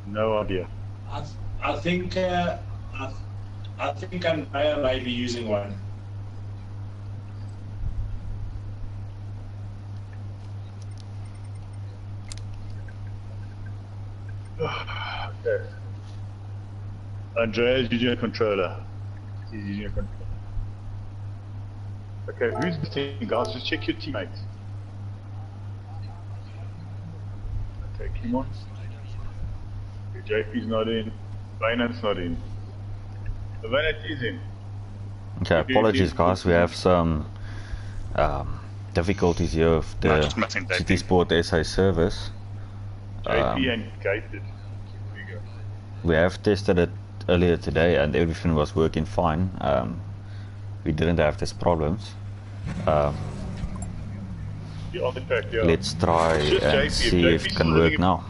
No idea. I think I think Andrea may be using one. Okay. Andrea's using a controller. He's using a controller. Okay, who's missing, guys? Just check your teammates. Okay, come on. JP's not in. Bainat's not in. The Bainat is in. Okay, apologies guys, we have some difficulties here with the City Sport SA service. JP and gated. We have tested it earlier today and everything was working fine. We didn't have these problems. Let's try and see if it can work now.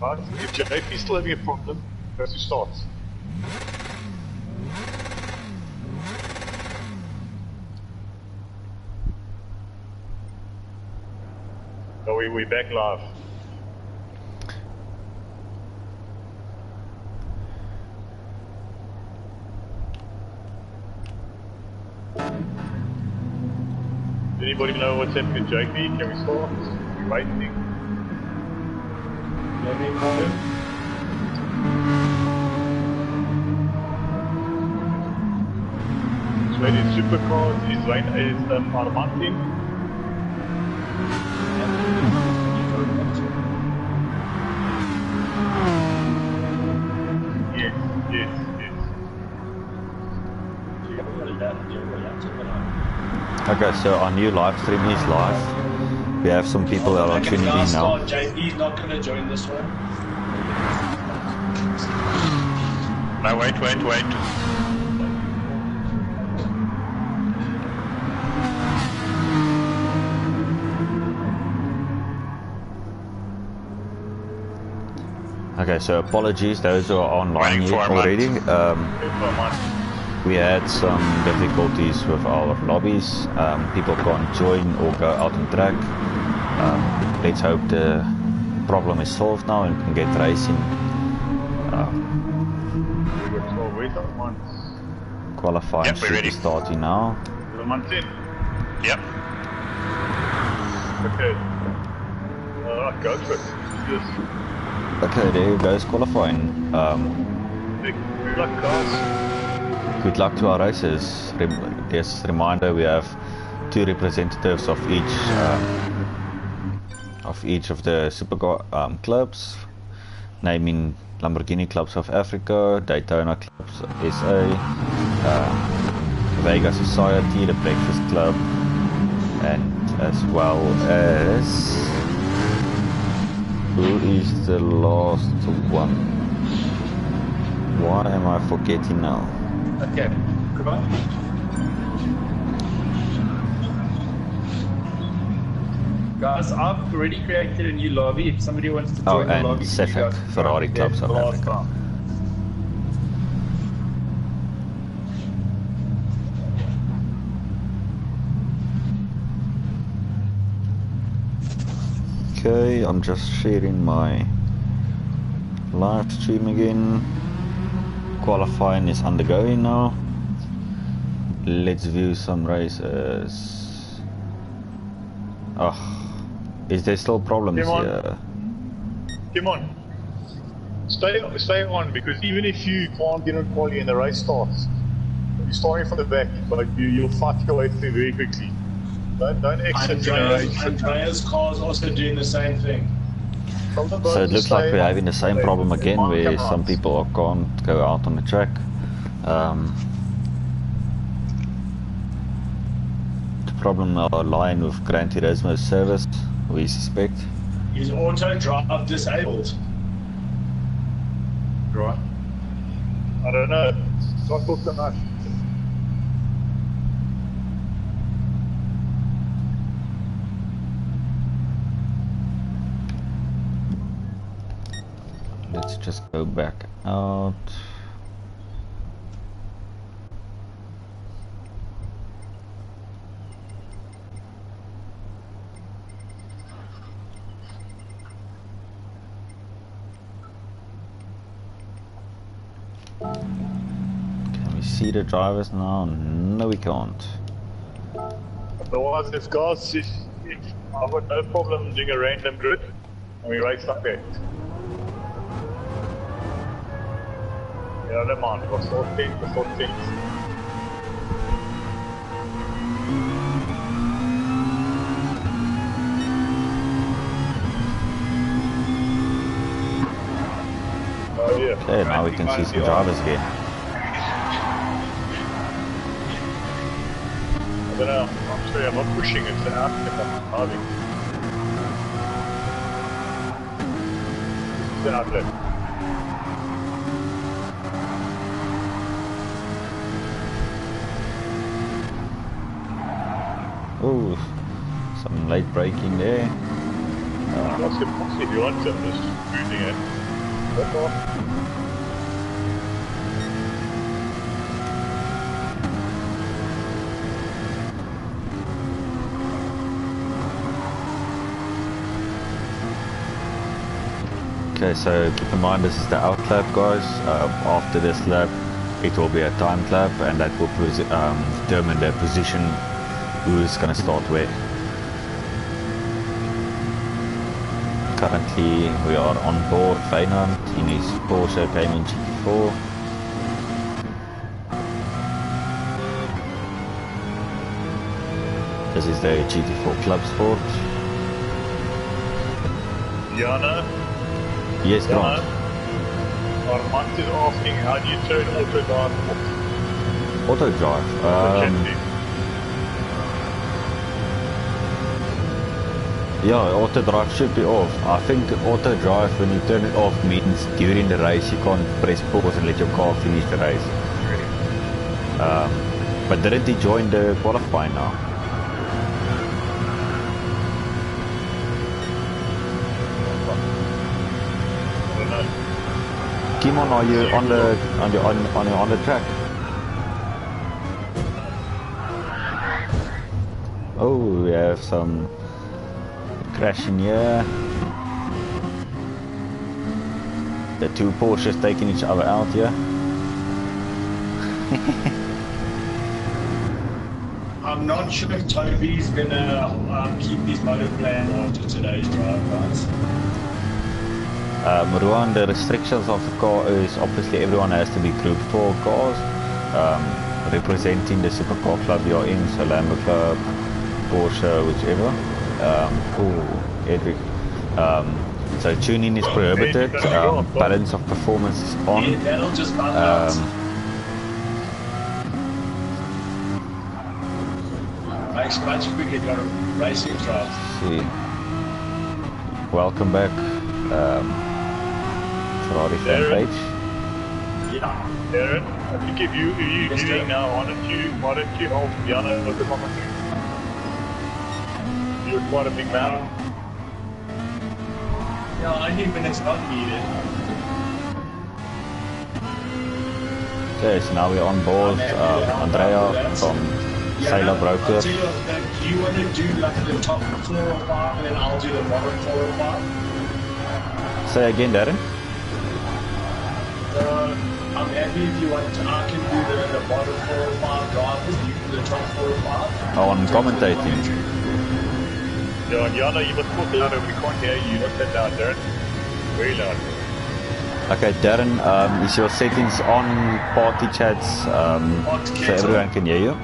If JP's still having a problem, press restart. So we're back live. Anybody know what's happening, JP? Can we start? We're waiting. Let me know. So it is Supercars, is Armand in? Yes. Okay, so our new live stream is live. We have some people that are tuning in now. JP's not going to join this one. No, wait. Okay, so apologies those who are online here already. We had some difficulties with our lobbies. People can't join or go out on track. Let's hope the problem is solved now and we can get racing. Qualifying should be starting now. Yep. Okay. Alright, go for it. Yes. Okay, there goes qualifying. Good luck, guys. Good luck to our races. Just a reminder, we have 2 representatives of each of the Supercar clubs, naming Lamborghini Club South Africa, Daytona Clubs SA, Vegas Society, the Breakfast Club, and as well as who is the last one? What am I forgetting now? Okay, come on. Guys, I've already created a new lobby. If somebody wants to join the lobby, Sefek, Ferrari Club South Africa. Okay, I'm just sharing my live stream again. Qualifying is undergoing now. Let's view some races. Is there still problems here? Come on. Stay on, because even if you can't get on quality and the race starts, you're starting from the back, but you'll fight your way through very quickly. Don't exit. Andrea's car's also doing the same thing. So it looks like we're having the same problem again, where some people can't go out on the track. The problem lying with Gran Turismo's service, we suspect. Is auto drive disabled? Right. I don't know. Don't talk so much. Let's just go back out. Can we see the drivers now? No, we can't. Otherwise, if guys, if I've got no problem doing a random grid, and we race like that. Yeah, I don't mind. We'll sort things, we'll sort things. Oh yeah. Okay, now we can see some drivers again. I don't know, I'm sorry, I'm not pushing, it's an outlet I'm driving. It's an outlet. Oh, some late braking there. What's the box if you want to? I'm just cruising it. That's all. Okay, so keep in mind this is the out lap, guys. After this lap, it will be a timed lap, and that will determine the position, who's going to start where. Currently, we are on board Feyenoord in his Porsche Cayman GT4. This is the GT4 Club Sport. Jana? Yes, Grant. Armand is asking, how do you turn auto drive off? Auto drive. Yeah, auto drive should be off. I think auto drive, when you turn it off, means during the race you can't press pause and let your car finish the race. But didn't he join the qualifying now? Kimon, are you on the track? Oh, we have some crashing here. The two Porsches taking each other out here. I'm not sure if Toby's gonna keep his motor plan after today's drive, guys. Ruan, the restrictions of the car is obviously everyone has to be Group 4 cars, representing the Supercar club you're in, so Lambo Club, Porsche, whichever. Edric. So tuning is prohibited, balance of performance is on. Yeah, that'll just makes much quicker, got a racing drive. See. Welcome back. Ferrari fan page. Yeah. Darren, I think if you're doing now, why don't you help Jana with the commentary? You're quite a big man. Yeah, 90 minutes not needed. Okay, so now we're on board. Andrea from Sailor Broker. Do you want to do like the top 4 or 5 and then I'll do the bottom 4 or 5? Say again, Darren. I'm happy if you want to. I can do the bottom 4 or 5 drivers, you do the top 4 or 5. Oh, I'm commentating. Yeah, Jana, you must talk louder. We can't hear you. Not that loud, Darren. Very loud. Okay, Darren, is your settings on party chats so everyone can hear you?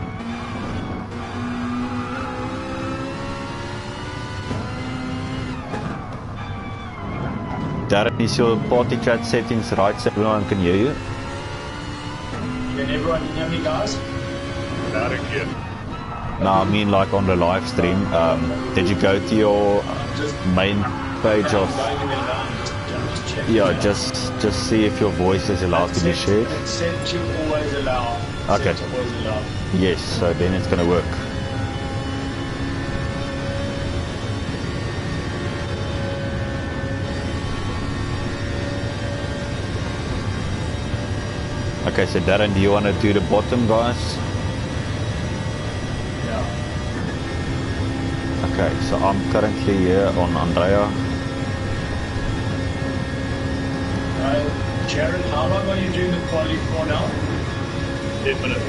Darren, is your party chat settings right so everyone can hear you? Can everyone hear me, guys? Loud and clear. No, I mean like on the live stream. Did you go to your main page of... Yeah, just see if your voice is allowed to be shared. It's set to always allow. Okay. Yes, so then it's going to work. Okay, so Darren, do you want to do the bottom, guys? Yeah. Okay, so I'm currently here on Andrea. Jared, how long are you doing the quali for now? 10 minutes.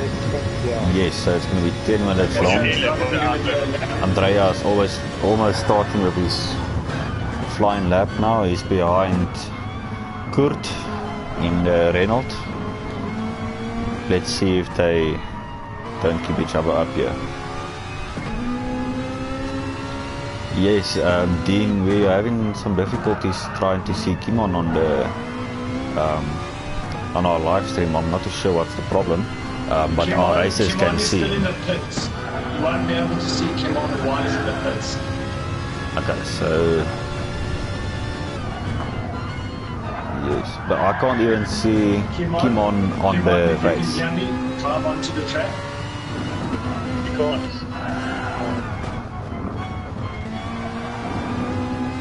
Yes, so it's going to be 10 minutes So long. it's probably gonna be a lap. Andreas almost starting with his flying lap now. He's behind Kurt in the Renault. Let's see if they don't keep each other up here. Yes, Dean, we're having some difficulties trying to see Kimon on the on our live stream. I'm not too sure what's the problem, but our racers can is see. still in the pits. You won't be able to see Kimon while he's in the pits. Okay, so yes, but I can't even see Kimon on the if you race. can hear me, climb onto the track. You can't.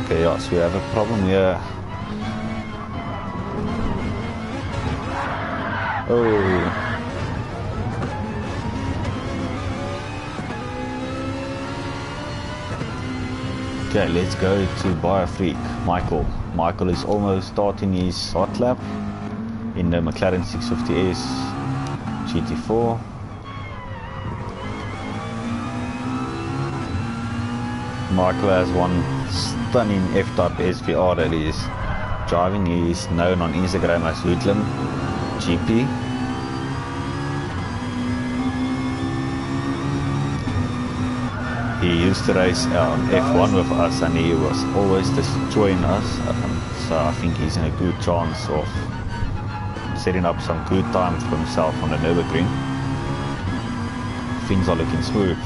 Okay, yes, we have a problem here. Oh. Okay, let's go to Buyer Freak. Michael. Michael is almost starting his hot lap in the McLaren 650S GT4. Michael has one stunning F-Type SVR that he is driving. He is known on Instagram as Hoodlum GP. He used to race F1 with us and he was always destroying us. So I think he's in a good chance of setting up some good time for himself on the Nürburgring. Things are looking smooth.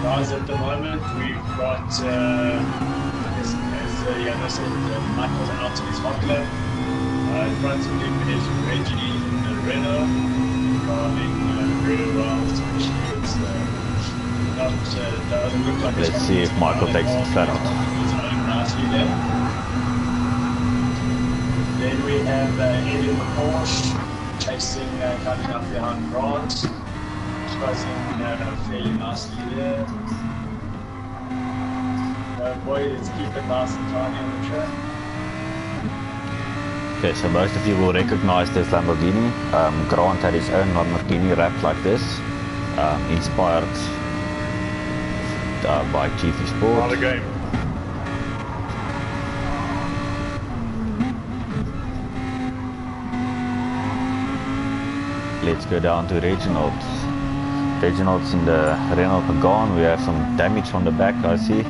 Guys, at the moment we've got, as Jana said, Michael's out in his hot lap. In front of him is Reggie in the Renault, driving very well, especially it's doesn't look like Let's see if Michael takes the flat out. He's running nicely there. Then we have Eddie in the Porsche, chasing, coming up behind Grant. Buzzing fairly nicely there. Boy, let's keep it nice and tiny on the track. Okay, so most of you will recognize this Lamborghini. Grant had his own Lamborghini wrapped like this, inspired by GT Sport. Another game. Let's go down to Reginald. Reginald's in the Renault Pagane. We have some damage on the back, I see.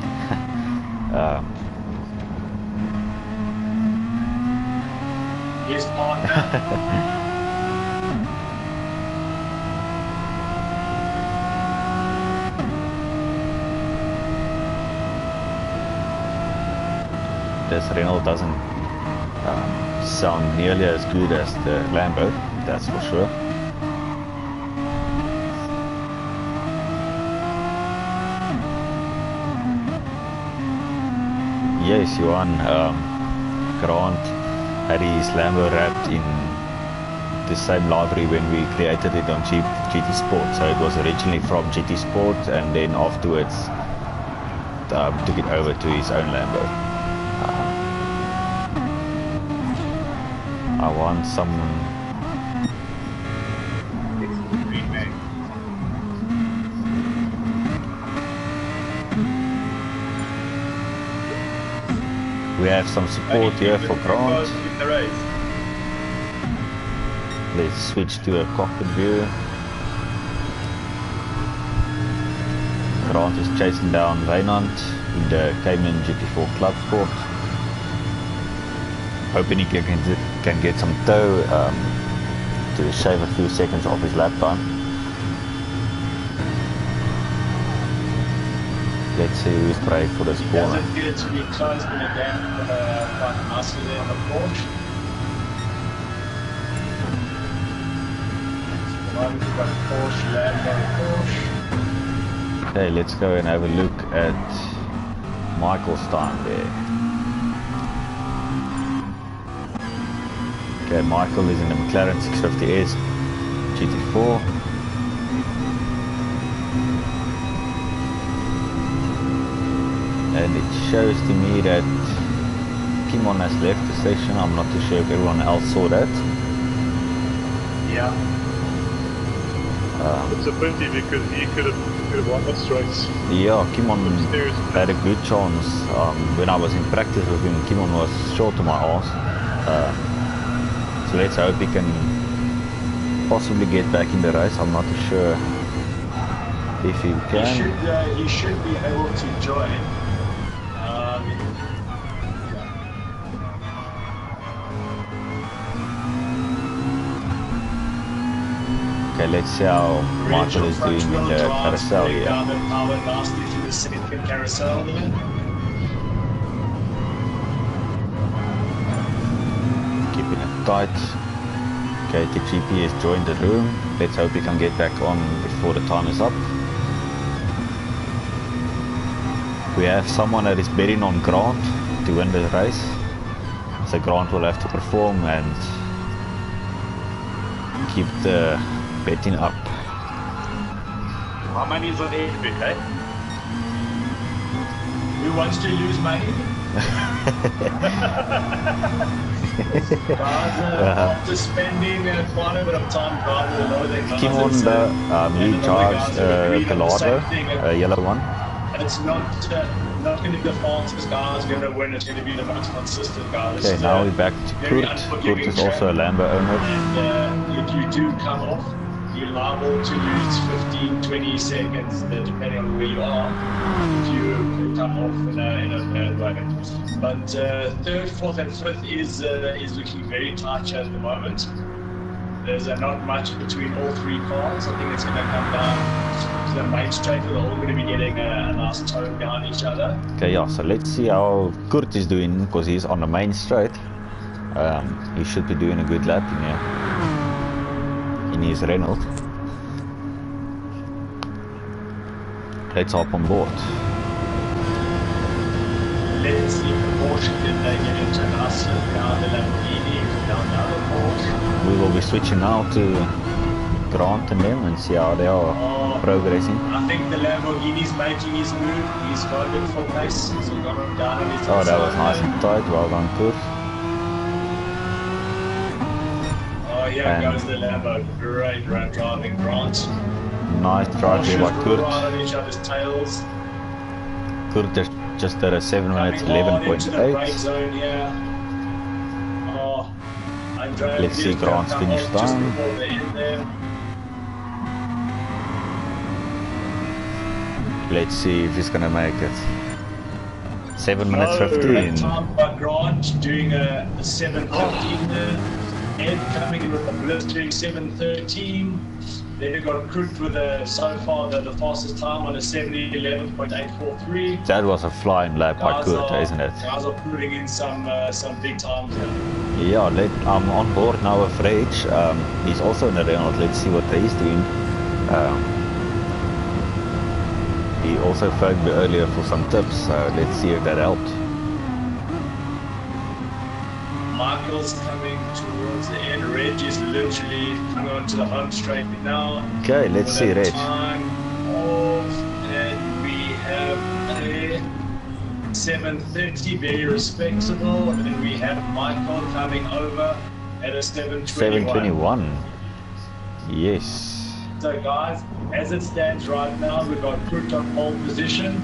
Yes, partner. This Renault doesn't sound nearly as good as the Lambo, that's for sure. Yes, Johan, Grant had his Lambo wrapped in the same livery when we created it on GT Sport. So it was originally from GT Sport and then afterwards took it over to his own Lambo. I want some... We have some support here for Grant. Let's switch to a cockpit view. Grant is chasing down Wynand in the Cayman GT4 Club Sport. Hoping he can get some tow to shave a few seconds off his lap time. Let's see who's brave for this corner. Doesn't appear to be close, but again, quite nicely there on the Porsche. So the moment we've got Porsche, Lambo, Porsche. Okay, let's go and have a look at Michael's time there. Okay, Michael is in the McLaren 650S GT4. And it shows to me that Kimon has left the station. I'm not too sure if everyone else saw that. Yeah. It's a pity because he could have won this race. Yeah, Kimon had a good chance. When I was in practice with him, Kimon was short to my arse. So let's hope he can possibly get back in the race. I'm not too sure if he can. He should be able to join. Okay, let's see how Michael is doing in the carousel here. Down the power nicely through the second carousel there. Keeping it tight. Okay, the GP has joined the room. Let's hope he can get back on before the time is up. We have someone that is betting on Grant to win the race. So Grant will have to perform and keep the betting up. How money is on the bet, eh? Who wants to lose money? Guys, after spending quite a bit of time driving the lower than Kimon, he charged Gallardo, a yellow one. And it's not going to be the fastest guy who's going to win, it's going to be the most consistent guy. Okay, now we're back to Kurt. Kurt is also a Lambo owner. And if you do come off, you're liable to lose 15, 20 seconds, depending on where you are, if you come off in a bad way. But third, fourth, and fifth is looking very tight at the moment. There's not much between all three cars. I think it's going to come down to the main straight. They're all going to be getting a nice tone behind each other. Okay, yeah, so let's see how Kurt is doing, because he's on the main straight. He should be doing a good lap in his Renault. Let's hop on board. Let's see if the Porsche can get into an us down the Lamborghini, down the other Porsche. We will be switching now to Grant and them and see how they are progressing. I think the Lamborghini's making his move. He's got a good full pace. He's got him down on his Oh, that was nice and tight. Well done, Kurt. Oh, yeah, goes the Lambo. Great driving, Grant. Nice drive here by Kurt. Right on each other's tails. Kurt just did a 7 minutes 11.8. Let's see Grant's finish time. Let's see if he's gonna make it. 7 minutes 15. Time by Grant doing a 7:15 there. Ed coming in with a blistering 7:13. Then we got Kurt with so far the fastest time on a 7:11.843. That was a flying lap by Kurt, isn't it? Guys are putting in some big times here. Yeah, I'm on board now with Rage. He's also in the Renault. Let's see what he's doing. He also phoned me earlier for some tips, so let's see if that helped. Michael's coming towards the end. Reg is literally coming onto the home straight now. Okay, let's see Reg. Time off, and we have a 7:30, very respectable. And then we have Michael coming over at a 7:21. 7:21. Yes. So guys, as it stands right now, we've got Kurt on pole position,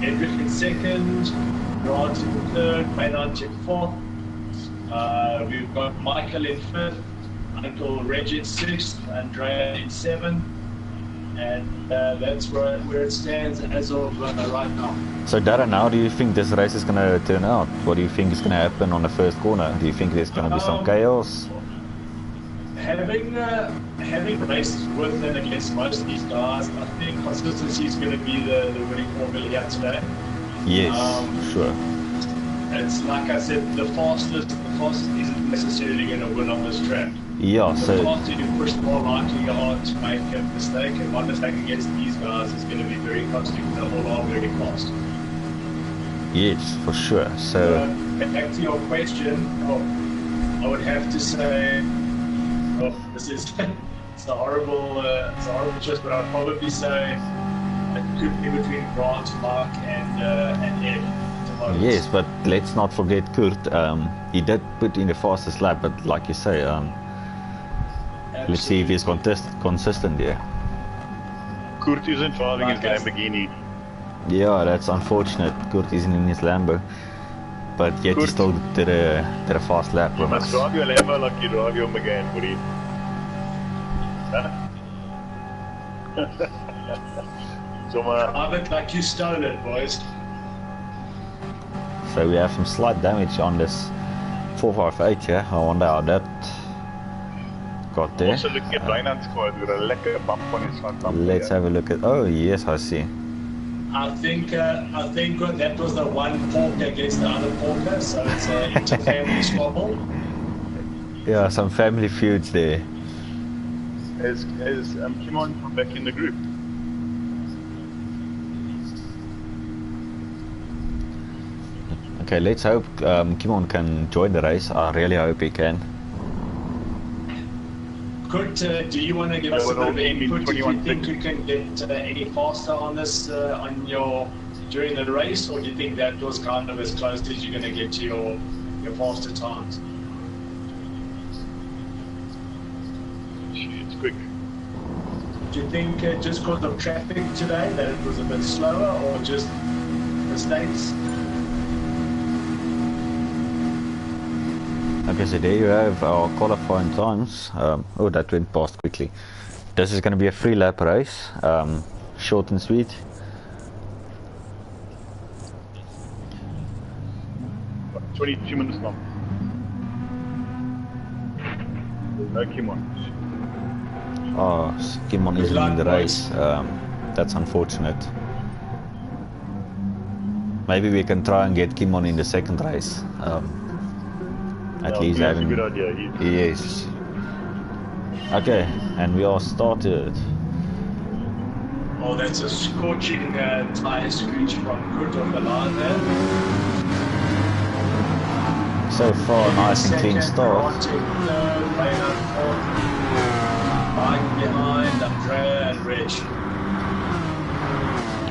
Edric in second, Grant in third, Maynard in fourth. We've got Michael in fifth, Uncle Reg in sixth, Andrea in seventh, and that's where it stands as of right now. So Darren, how do you think this race is going to turn out? What do you think is going to happen on the first corner? Do you think there's going to be some chaos? Having raced with and against most of these guys, I think consistency is going to be the winning formula here today. Yes, sure. It's like I said, the fastest isn't necessarily going to win on this track. Yeah, so the faster you push, the more likely you are to make a mistake, and one mistake against these guys is going to be very costly because they're all very fast. yes, for sure. So back to your question, I would have to say, this is it's a horrible choice, but I'd probably say could be between Grant, Mark, and Ed. Yes, but let's not forget Kurt. He did put in the fastest lap, but like you say, let's see if he's consistent there. Kurt isn't driving his Lamborghini. Yeah, that's unfortunate. Kurt isn't in his Lambo, but yet he still did a fast lap You with must us. drive your Lambo like you drive your Megane, buddy. So, Drive it like you stole it, boys. So we have some slight damage on this 458 here. I wonder how that got there. also looking at Reinhard's car with a lekker bump on his front bumper. Let's have a look at. Oh yes, I see. I think that was the one Porker against the other Porker, so it's an inter-family squabble. Yeah, some family feuds there. Is Kimon from back in the group? Okay, let's hope Kimon can join the race. I really hope he can. Kurt, do you want to give us a bit of input? Do you think you can get any faster on this during the race, or do you think that was kind of as close as you're going to get to your faster times? It's quick. Do you think just because of traffic today that it was a bit slower, or just mistakes? Okay, so there you have our qualifying times. Oh, that went past quickly. This is going to be a 3-lap race, short and sweet. About 22 minutes long. No Kimon. Oh, Kimon isn't in the race. That's unfortunate. Maybe we can try and get Kimon in the second race. At least that's having. a good idea. Yes. Okay, and we are started. Oh, that's a scorching tyre screech from Kurt on the line there. So far, nice and clean start. Mike behind, Andrea and Rich.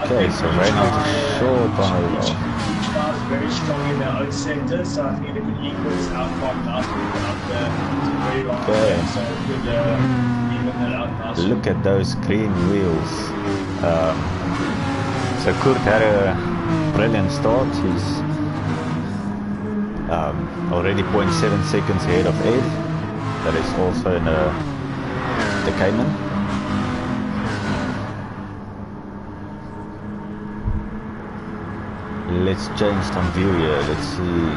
Okay, so Reynolds is short on the Each car is very strong in their own sector, so I think they could equal this outcome nicely up there. It's a very long time, so it could even that out nicely. Look at those green wheels. So Kurt had a brilliant start. He's already 0.7 seconds ahead of Ed. That is also in the Cayman. Let's change some view here. Let's see.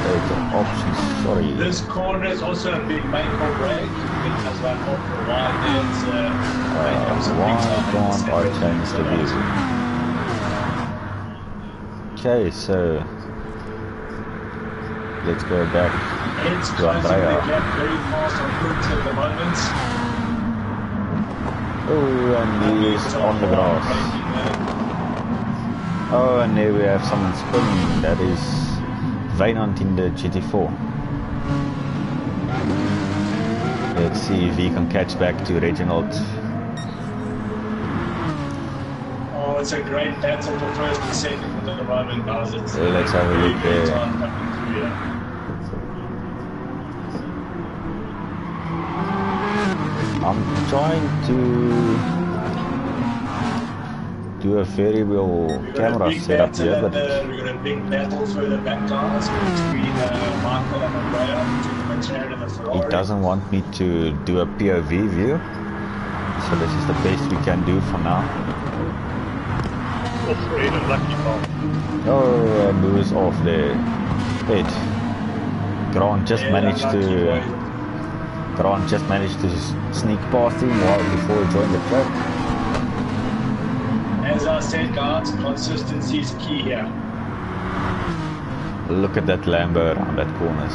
The options. Sorry. This corner is also a big make or break. Because like after a while, Why can't I change the view? Okay, so let's go back It's to closing the Andrea. gap very fast on Kurt at the moment. Oh, and he is on the grass. Oh, and there we have someone spinning. That is Wynand in the GT4. Let's see if he can catch back to Reginald. Oh, it's a great battle for first and second at the moment, guys. It's Let's have a look very good there. time coming through here. I'm trying to do a variable camera setup here, but we've got a big battle further back, guys, between Michael and Andrea, between the McLaren and the Ferrari. it doesn't want me to do a POV view. So this is the best we can do for now. Off Ed, a lucky car. Oh, and who is off there? Ed. Grant just managed to sneak past him before he joined the track. As I said, guys, consistency is key here. Look at that Lambo around that corners.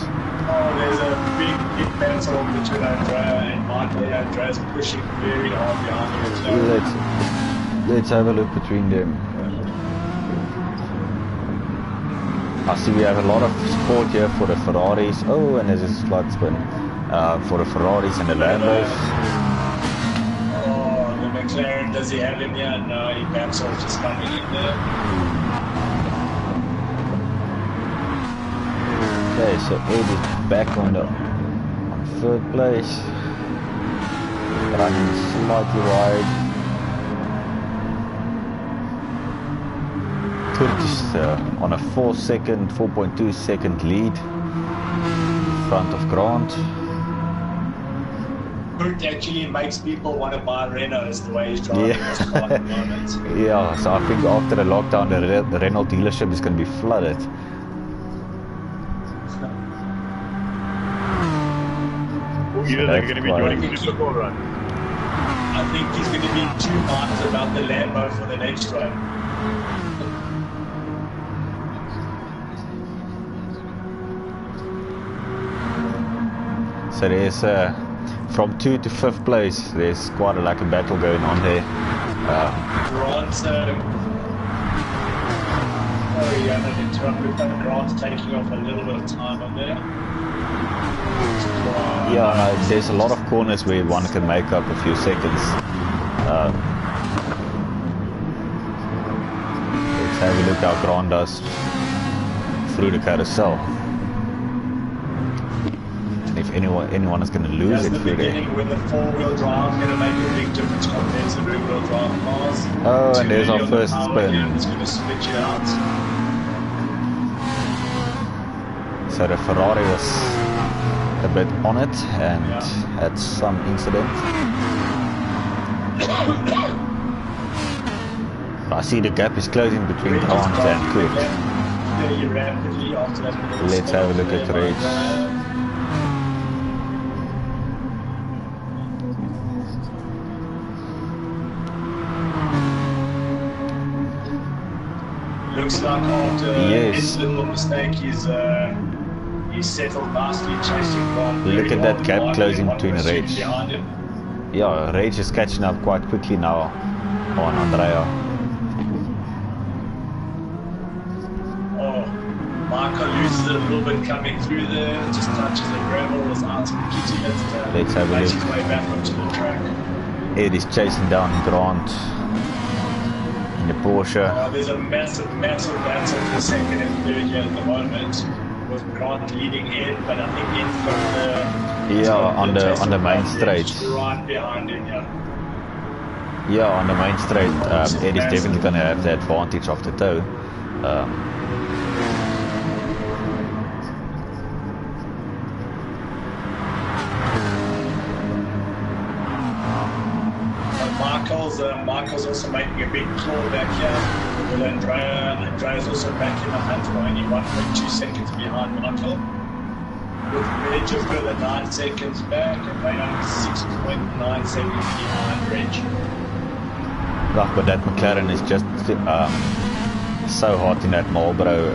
Oh, there's a big battle between Andrea and Michael. Andrea's pushing very hard behind him. Let's have a look between them. I see we have a lot of support here for the Ferraris. Oh, and there's a slight spin for the Ferraris and the Lambos. Oh, the McLaren, does he have him here? No, he backs off, just coming in there. Okay, so Ed is back on the third place. Running slightly wide. Curtis on a 4.2 second lead in front of Grant. Kurt actually makes people want to buy Renaults the way he's driving this car at the moment. Yeah, so I think after the lockdown the Renault dealership is going to be flooded. Either they're going to be joining the Supercar run. I think he's going to be too hyped about the Lambo for the next run. So there's from 2 to 5th place, there's quite a battle going on there. Grant's sorry, I'm going to interrupt with that. Grant's taking off a little bit of time on there. Yeah, no, there's a lot of corners where one can make up a few seconds. Let's have a look how Grant does through the carousel. And if anyone is going to lose it through there. With the four-wheel drive, going to make a big difference compared to rear-wheel drive cars. Oh, and there's our first spin. It's going to switch it out. So the Ferrari was a bit on it and had some incident. I see the gap is closing between Grant and Kurt. Let's have a look at Rage. Looks like after his little mistake, he's settled nicely, chasing Grant. Look at that gap closing between Rage. Yeah, Rage is catching up quite quickly now on Andrea. Oh, Marco loses it a little bit coming through there, just touches the gravel, was out to Kitty. Let's have a makes look. his way back onto the track. Ed is chasing down Grant in the Porsche. There's a massive battle for second and third here at the moment, with Grant leading Ed, but I think Ed's got the on the main straight. Right behind him, Yeah, on the main straight, Ed is definitely going to have the advantage of the toe. Michael's also making a big claw back here with Andrea. Andrea's also back in the hunt, only 1.2 seconds behind Michael. With Reg a further 9 seconds back, and they are 6.9 seconds behind Reg. Yeah, but that McLaren is just so hot in that Marlboro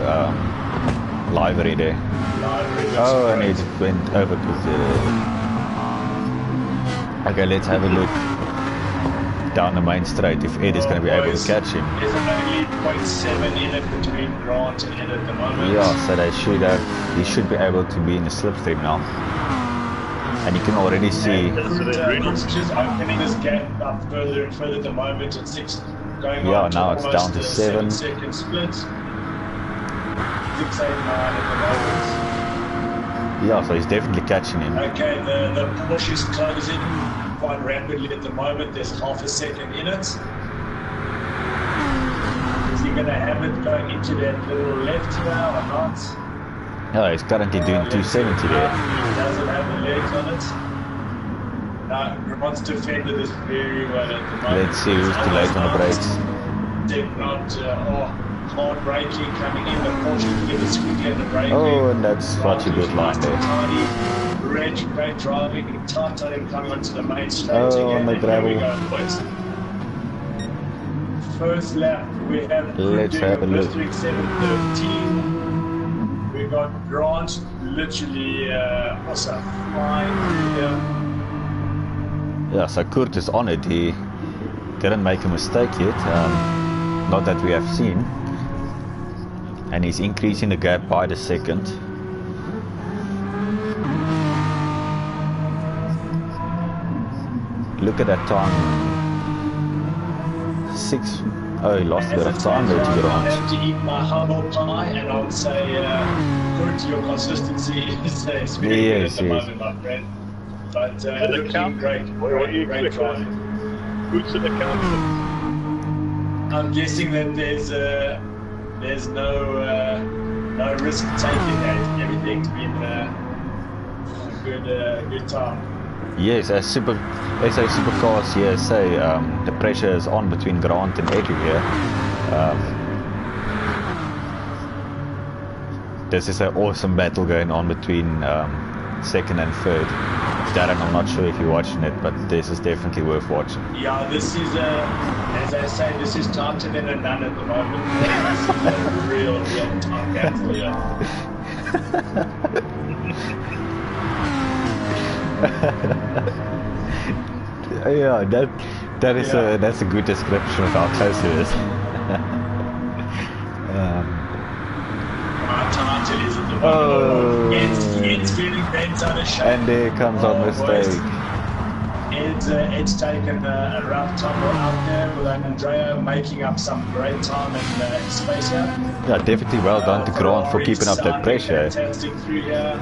livery there. Oh, and it went over to the... Okay, let's have a look down the main straight if Ed is going to be able to catch him. There's only 0.7 in it between Grant and Ed at the moment. Yeah, so he should be able to be in the slipstream now. And you can already see... It's just opening this gap up further and further at the moment at 6, going on now it's down to 7 second split. 6, 8, 9 at the moment. Yeah, so he's definitely catching him. Okay, the Porsche is closing quite rapidly at the moment. There's half a second in it. Is he going to have it going into that little left here or not? Yeah, he's currently doing 270 there. He doesn't have the legs on it. No, Grant's defended this very well at the moment. Let's see who's too late on the brakes. Did not, hard braking coming in. The Porsche delivers quickly at the braking. Oh, and that's such a good line there. Reg, great driving, tight time coming onto the main straight Oh, again. on the gravel. Here we go, boys. First lap, we have Let's have a look. 7:13. We got Grant literally also flying here. Yeah, so Kurt is on it. He didn't make a mistake yet, not that we have seen. And he's increasing the gap by the second. Look at that time. 6. Oh, he lost a bit of time there to I Grant. have to eat my humble pie, and I would say, good to your consistency is very good at the moment, my friend. But looking great, great driving. Who's an accountant? I'm guessing that there's no risk taken there. Everything's been a good time. Yes, as Supercars USA, the pressure is on between Grant and Eddie here. This is an awesome battle going on between second and third. Darren, I'm not sure if you're watching it, but this is definitely worth watching. Yeah, this is as I say, this is tighter than a nun at the moment. This is a real time capsule here. Yeah, that's a good description of how close it is. How tight it is at the moment. It's feeling bent on a shape. And there comes our mistake. It's taken a rough tumble out there with Andrea making up some great time in space here. Yeah, definitely well done to Grant for keeping up that pressure. Fantastic through here.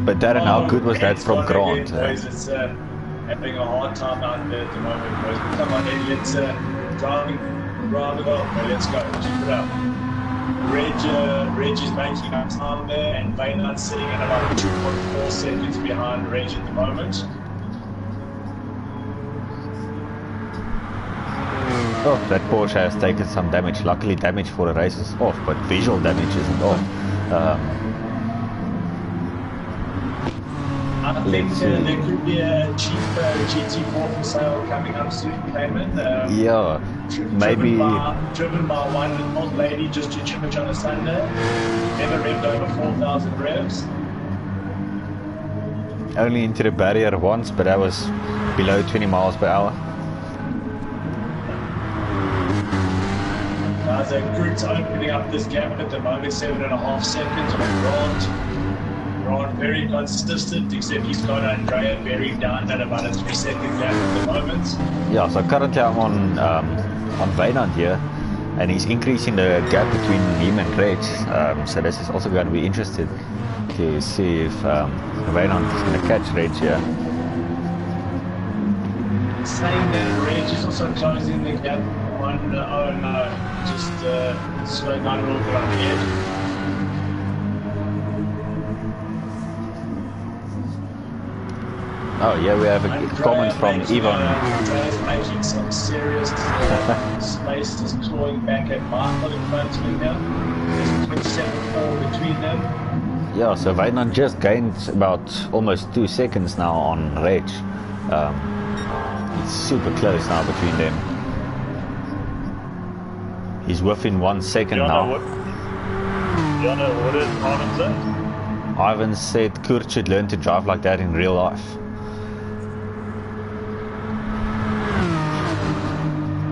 But Darren, how good was that from Grant? Boys, it's having a hard time out there at the moment, boys. Come on, Eddie, let's drive it off. Let's go, keep it up. Reg is making up time there, and Vaynard's sitting at about 2.4 seconds behind Reg at the moment. Oh, that Porsche has taken some damage. Luckily, damage for the race is off, but visual damage isn't off. I think there could be a cheap GT4 for sale coming up soon, Cayman. Yeah, maybe. Driven by one old lady just to chip on a Sunday. Never revved over 4,000 revs. Only into the barrier once, but that was below 20 miles per hour. The group's opening up this gap at the moment, 7.5 seconds on Grant. Grant very consistent, except he's got Andrea very down at about a 3-second gap at the moment. Yeah, so currently I'm on Vaynard here, and he's increasing the gap between him and Reg. So this is also going to be interesting to see if Vaynard is going to catch Reg here. Saying that Reg is also closing the gap on, oh no, just slowing down a little bit on the edge. Oh yeah, we have a comment from Ivan. Andrea's making some serious space, just clawing back at Michael in front of him now. There's 27.4 between them. Yeah, so Vaynard just gained about almost 2 seconds now on Reg. It's super close now between them. He's within 1 second now. What is Ivan said? Ivan said Kurt should learn to drive like that in real life.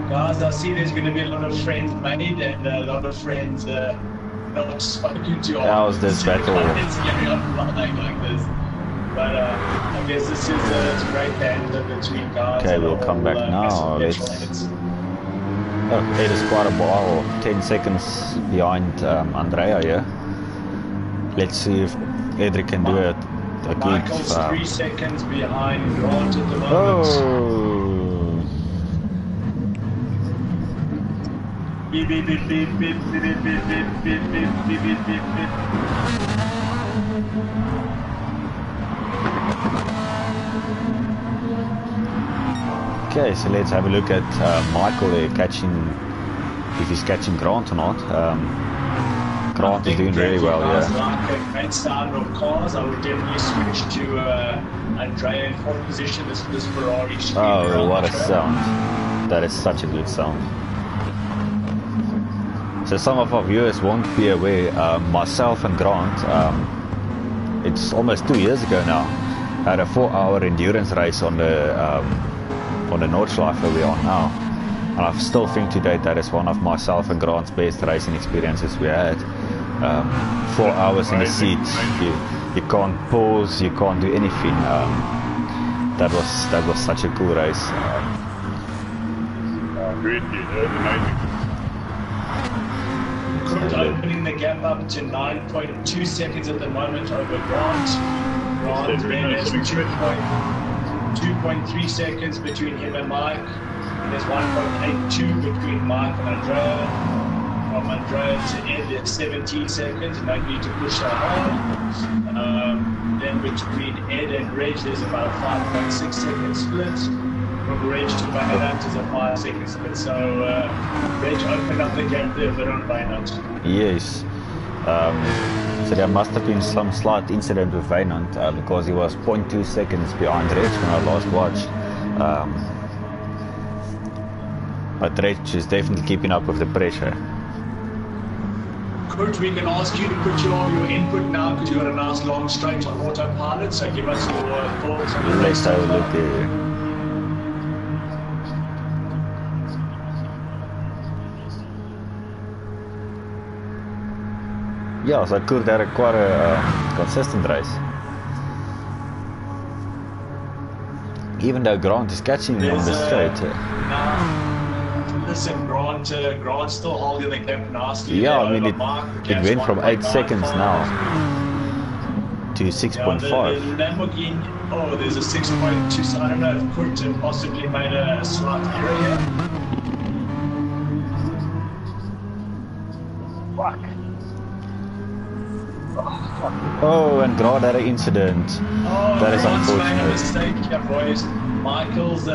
Guys, I see there's going to be a lot of friends made and a lot of friends not spoken to. How's this battle? It's going on like this. But I guess this is it's a great banter between guys. Okay, we'll come back now. Let's. Oh, it is quite a while, 10 seconds behind Andrea here. Let's see if Edric can do a good. Michael's 3 seconds behind Grant at the moment. Oh! Beep, beep, beep, beep, beep, beep, beep, beep, beep, beep, beep, beep, beep, beep. Okay, so let's have a look at Michael there catching, if he's catching Grant or not. Grant is doing really well, yeah. Like a great start of cars, I would definitely switch to Andrea in fourth position. This Ferrari. Oh, what a sound! That is such a good sound. So some of our viewers won't be aware. Myself and Grant, it's almost 2 years ago now, had a 4-hour endurance race on the Nordschleife we're on now. And I still think to date that is one of myself and Grant's best racing experiences we had. 4 hours in the seat, you can't pause, you can't do anything. That was such a cool race. agree with you. That was amazing. Kurt opening the gap up to 9.2 seconds at the moment over Grant. Grant then has 2.3 seconds between him and Mike. And there's 1.82 between Mike and Andrea. From Andrea to Ed, it's 17 seconds. No need to push that hard. Then between Ed and Reg, there's about a 5.6 second split. From Reg to Bainant is a 5 second split. So Reg opened up the gap there, but on Bainant. Yes. So there must have been some slight incident with Bainant because he was 0.2 seconds behind Reg when I last watched. But Reg is definitely keeping up with the pressure. Kurt, we can ask you to put your input now because you've got a nice long straight on autopilot, so give us your thoughts on the Let's have a look here. Yeah, so Kurt had quite a consistent race. Even though Grant is catching him on the straight. Listen, Grant's still holding the gap nicely. Yeah, I mean, it went from 8 seconds now to 6.5. The Lamborghini, there's a 6.2, so I don't know if Kurt possibly made a slight error here. Fuck. Oh, and Grant had an incident. That is Grant's made a unfortunate. mistake here, boys. Michael's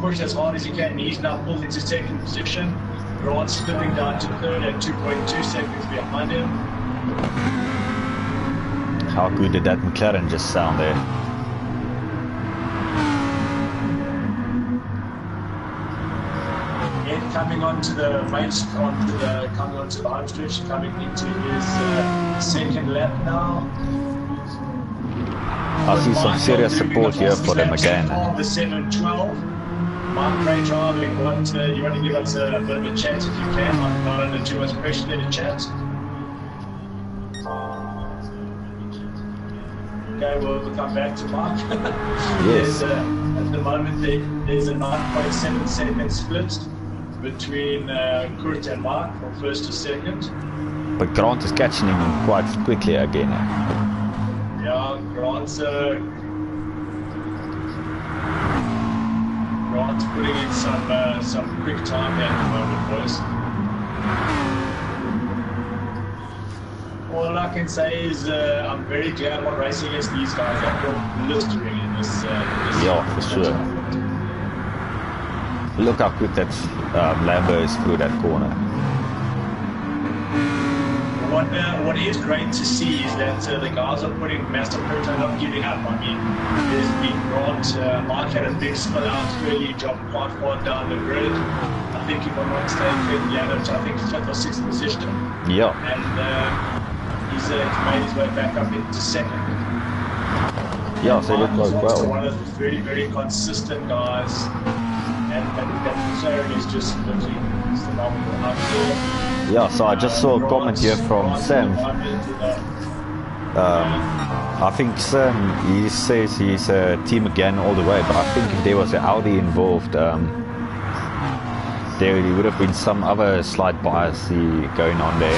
pushed as hard as he can. He's now pulled into second position. Grant's slipping down to third at 2.2 seconds behind him. How good did that McLaren just sound there? Ed coming onto the coming onto the home stretch, coming into his second lap now. I see some serious support here for them again. The 712. Mark, great driving. You want to give us a bit of a chat if you can? I'm not under too much pressure there to chat. Okay, we'll come back to Mark. Yes. At the moment, there's a 9.7 second split between Kurt and Mark from first to second. But Grant is catching him quite quickly again. Yeah, Grant's putting in some quick time here at the moment, boys. All I can say is I'm very glad I'm racing against these guys. They're blistering in this. Yeah, for sure. Look how quick that Lambo is through that corner. What is great to see is that the guys are putting massive pressure and not giving up. I mean, there's been Grant, Mike had a big spill out early, jumped quite far down the grid. I think if I'm not mistaken, he had I think 5th or 6th position. Yeah. And he's made his way back up into second. Yeah, so it looked like well. One of the very, very consistent guys. And that McLaren is just literally phenomenal up there. Yeah, so I just saw a comment here from Sam. I think Sam, he says he's a team again all the way, but I think if there was an Audi involved, there would have been some other slight bias going on there.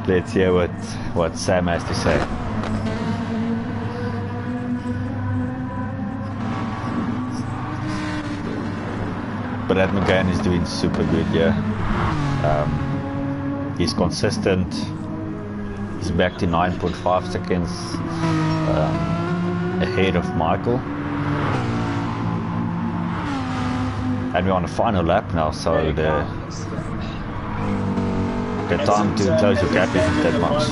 Let's hear what Sam has to say. But that McGann is doing super good, yeah. He's consistent. He's back to 9.5 seconds ahead of Michael. And we're on the final lap now, so the time to close the gap isn't that much.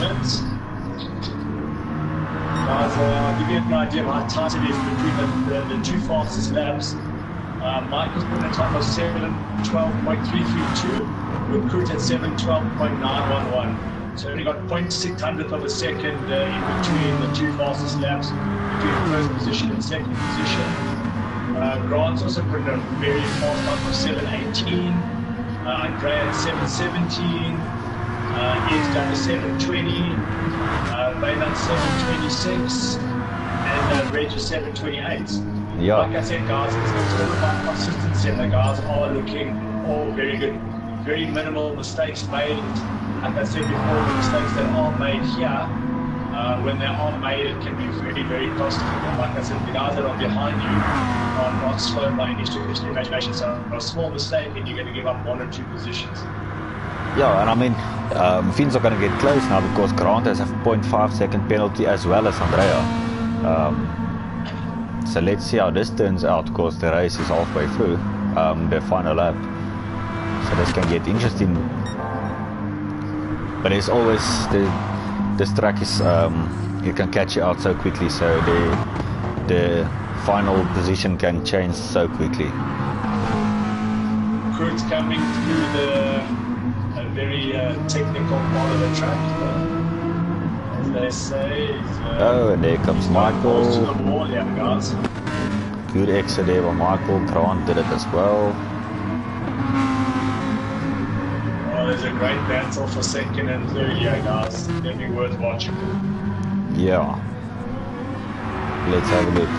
Guys, I'll give you an idea of how tight it is between the two fastest laps. Michael's put a time of 7:12.332, with Kurt at 7:12.911. So only got 0.6 of a second in between the two fastest laps, between first position and second position. Grant's also put in a very fast time of 7:18. Andrea at 7:17. Ed's done a 7:20. Bainant 7:26. And reg is 728. Yeah. Like I said, guys, it's all about consistency, and the guys are looking all very good. Very minimal mistakes made. Like I said before, the mistakes that are made here, when they are made, it can be very, very costly. And like I said, the guys that are behind you are not slow by any stretch of the imagination. So a small mistake and you're going to give up 1 or 2 positions. Yeah, and I mean, Finn's are going to get close now because Grant has a 0.5 second penalty as well as Andrea. So let's see how this turns out because the race is halfway through, the final lap. So this can get interesting. But it's always, this track is, it can catch you out so quickly, so the final position can change so quickly. Kurt's coming through a very technical part of the track, as they say. Oh, and there comes Michael. To the wall, yeah, guys. Good exit there by Michael. Grant did it as well. Oh, there's a great battle for second and third here, guys. Definitely worth watching. Yeah. Let's have a look.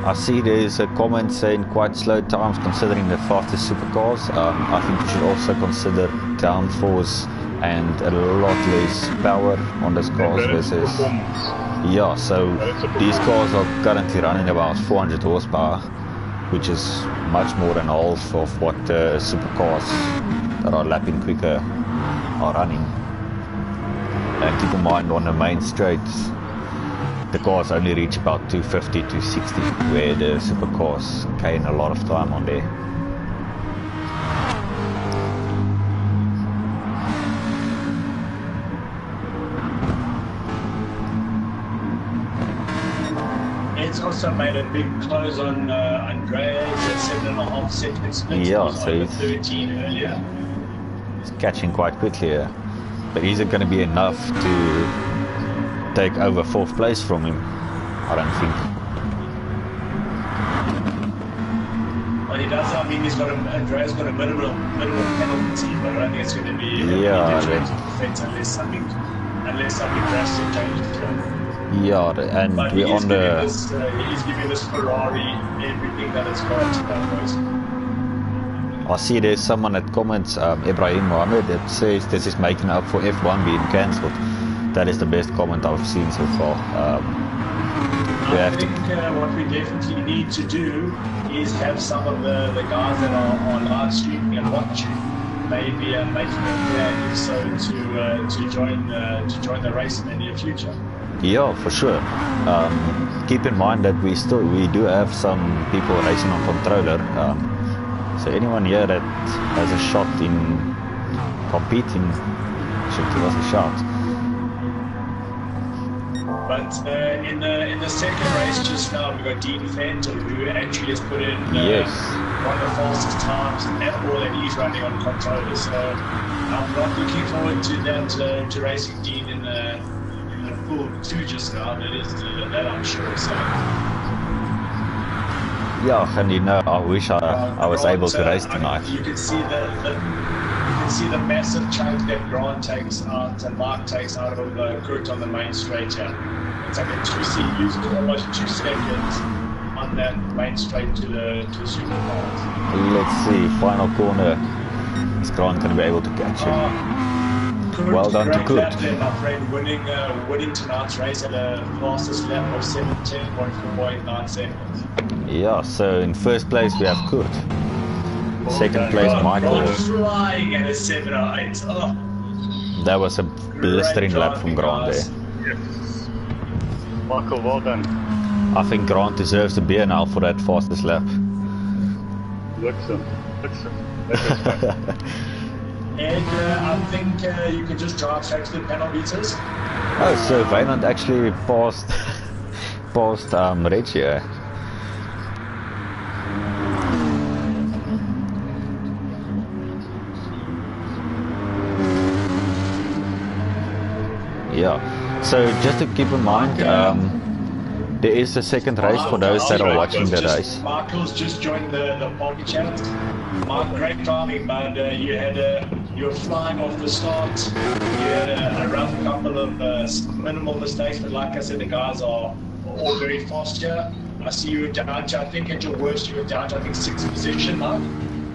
I see there's a comment saying quite slow times considering the fastest supercars. I think we should also consider downforce and a lot less power on this cars versus... Yeah, so these cars are currently running about 400 horsepower, which is much more than half of what supercars that are lapping quicker are running. And keep in mind on the main straights, the cars only reach about 250 to 60, where the supercars gain a lot of time on there. It's also made a big close on Andreas at 7.5 second split. Yeah, so so he's 13 earlier. It's catching quite quickly here. But is it going to be enough to take over 4th place from him? I don't think. Well, he does. I mean, Andreas got a minimal penalty, but I don't think it's going to be defense unless something drastic changes. Yeah, and but we're on the. He's giving this Ferrari everything that it's got. I see there's someone that comments, Ibrahim Mohammed, that says this is making up for F1 being cancelled. That is the best comment I've seen so far. I think what we definitely need to do is have some of the guys that are live streaming and watching maybe making a plan to join the race in the near future. Yeah, for sure. Keep in mind that we do have some people racing on controller. So anyone here that has a shot in competing should give us a shot. But in the second race just now, we've got Dean Fenton, who actually has put in one of the fastest times at all that he's running on controller. So I'm not looking forward to that to racing Dean in the pool 2 just now. That I'm sure. So. Yeah, and you know, I wish I was able to race tonight. You can see the massive chunk that Grant takes out and Mark takes out of Kurt on the main straight here. It's like he loses almost 2 seconds on that main straight to the supercars. Let's see, final corner. Is Grant going to be able to catch him? Kurt, well done to Kurt. Lap there, my friend, winning tonight's race at the fastest lap of 17.489 seconds. Yeah, so in first place we have Kurt. Second place Michael. Flying at a 7.08. Oh. That was a blistering lap from Grant there. Yes. Michael, well done. I think Grant deserves a beer now for that fastest lap. Looks so. And I think you can just drive straight to the panel beaters. Oh, so Wynand actually passed Reg here. Yeah, so just to keep in mind, there is a second race for those that are watching the race. Michael's just joined the party chat. Mark, great timing, man. You were flying off the start. You had a rough couple of minimal mistakes, but like I said, the guys are all very fast here. I see you were down to, I think at your worst, you were down to, I think, 6th position, Mark,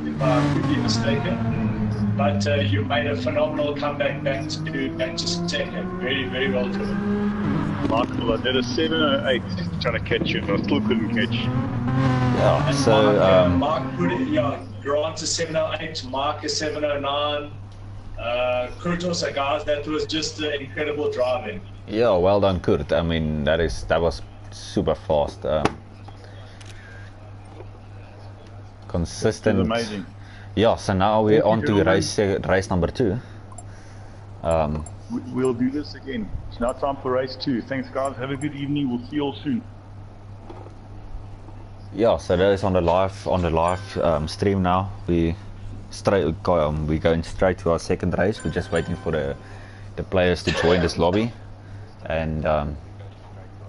if I could be mistaken. But you made a phenomenal comeback back to second. Very, very well driven. Michael, I did a 7:08 trying to catch you, and I still couldn't catch you. Yeah, And so Mark put it, Grant is 7:08, Mark is 7:09. Kurt also, guys, that was just incredible driving. yeah, well done, Kurt. I mean, that was super fast. Consistent. It was amazing. Yeah, so now we're Thank you, on to gentlemen. race number 2. We'll do this again. It's now time for race 2. Thanks, guys. Have a good evening. We'll see you all soon. Yeah, so that is on the live stream now. We're going straight to our second race. We're just waiting for the players to join this lobby, and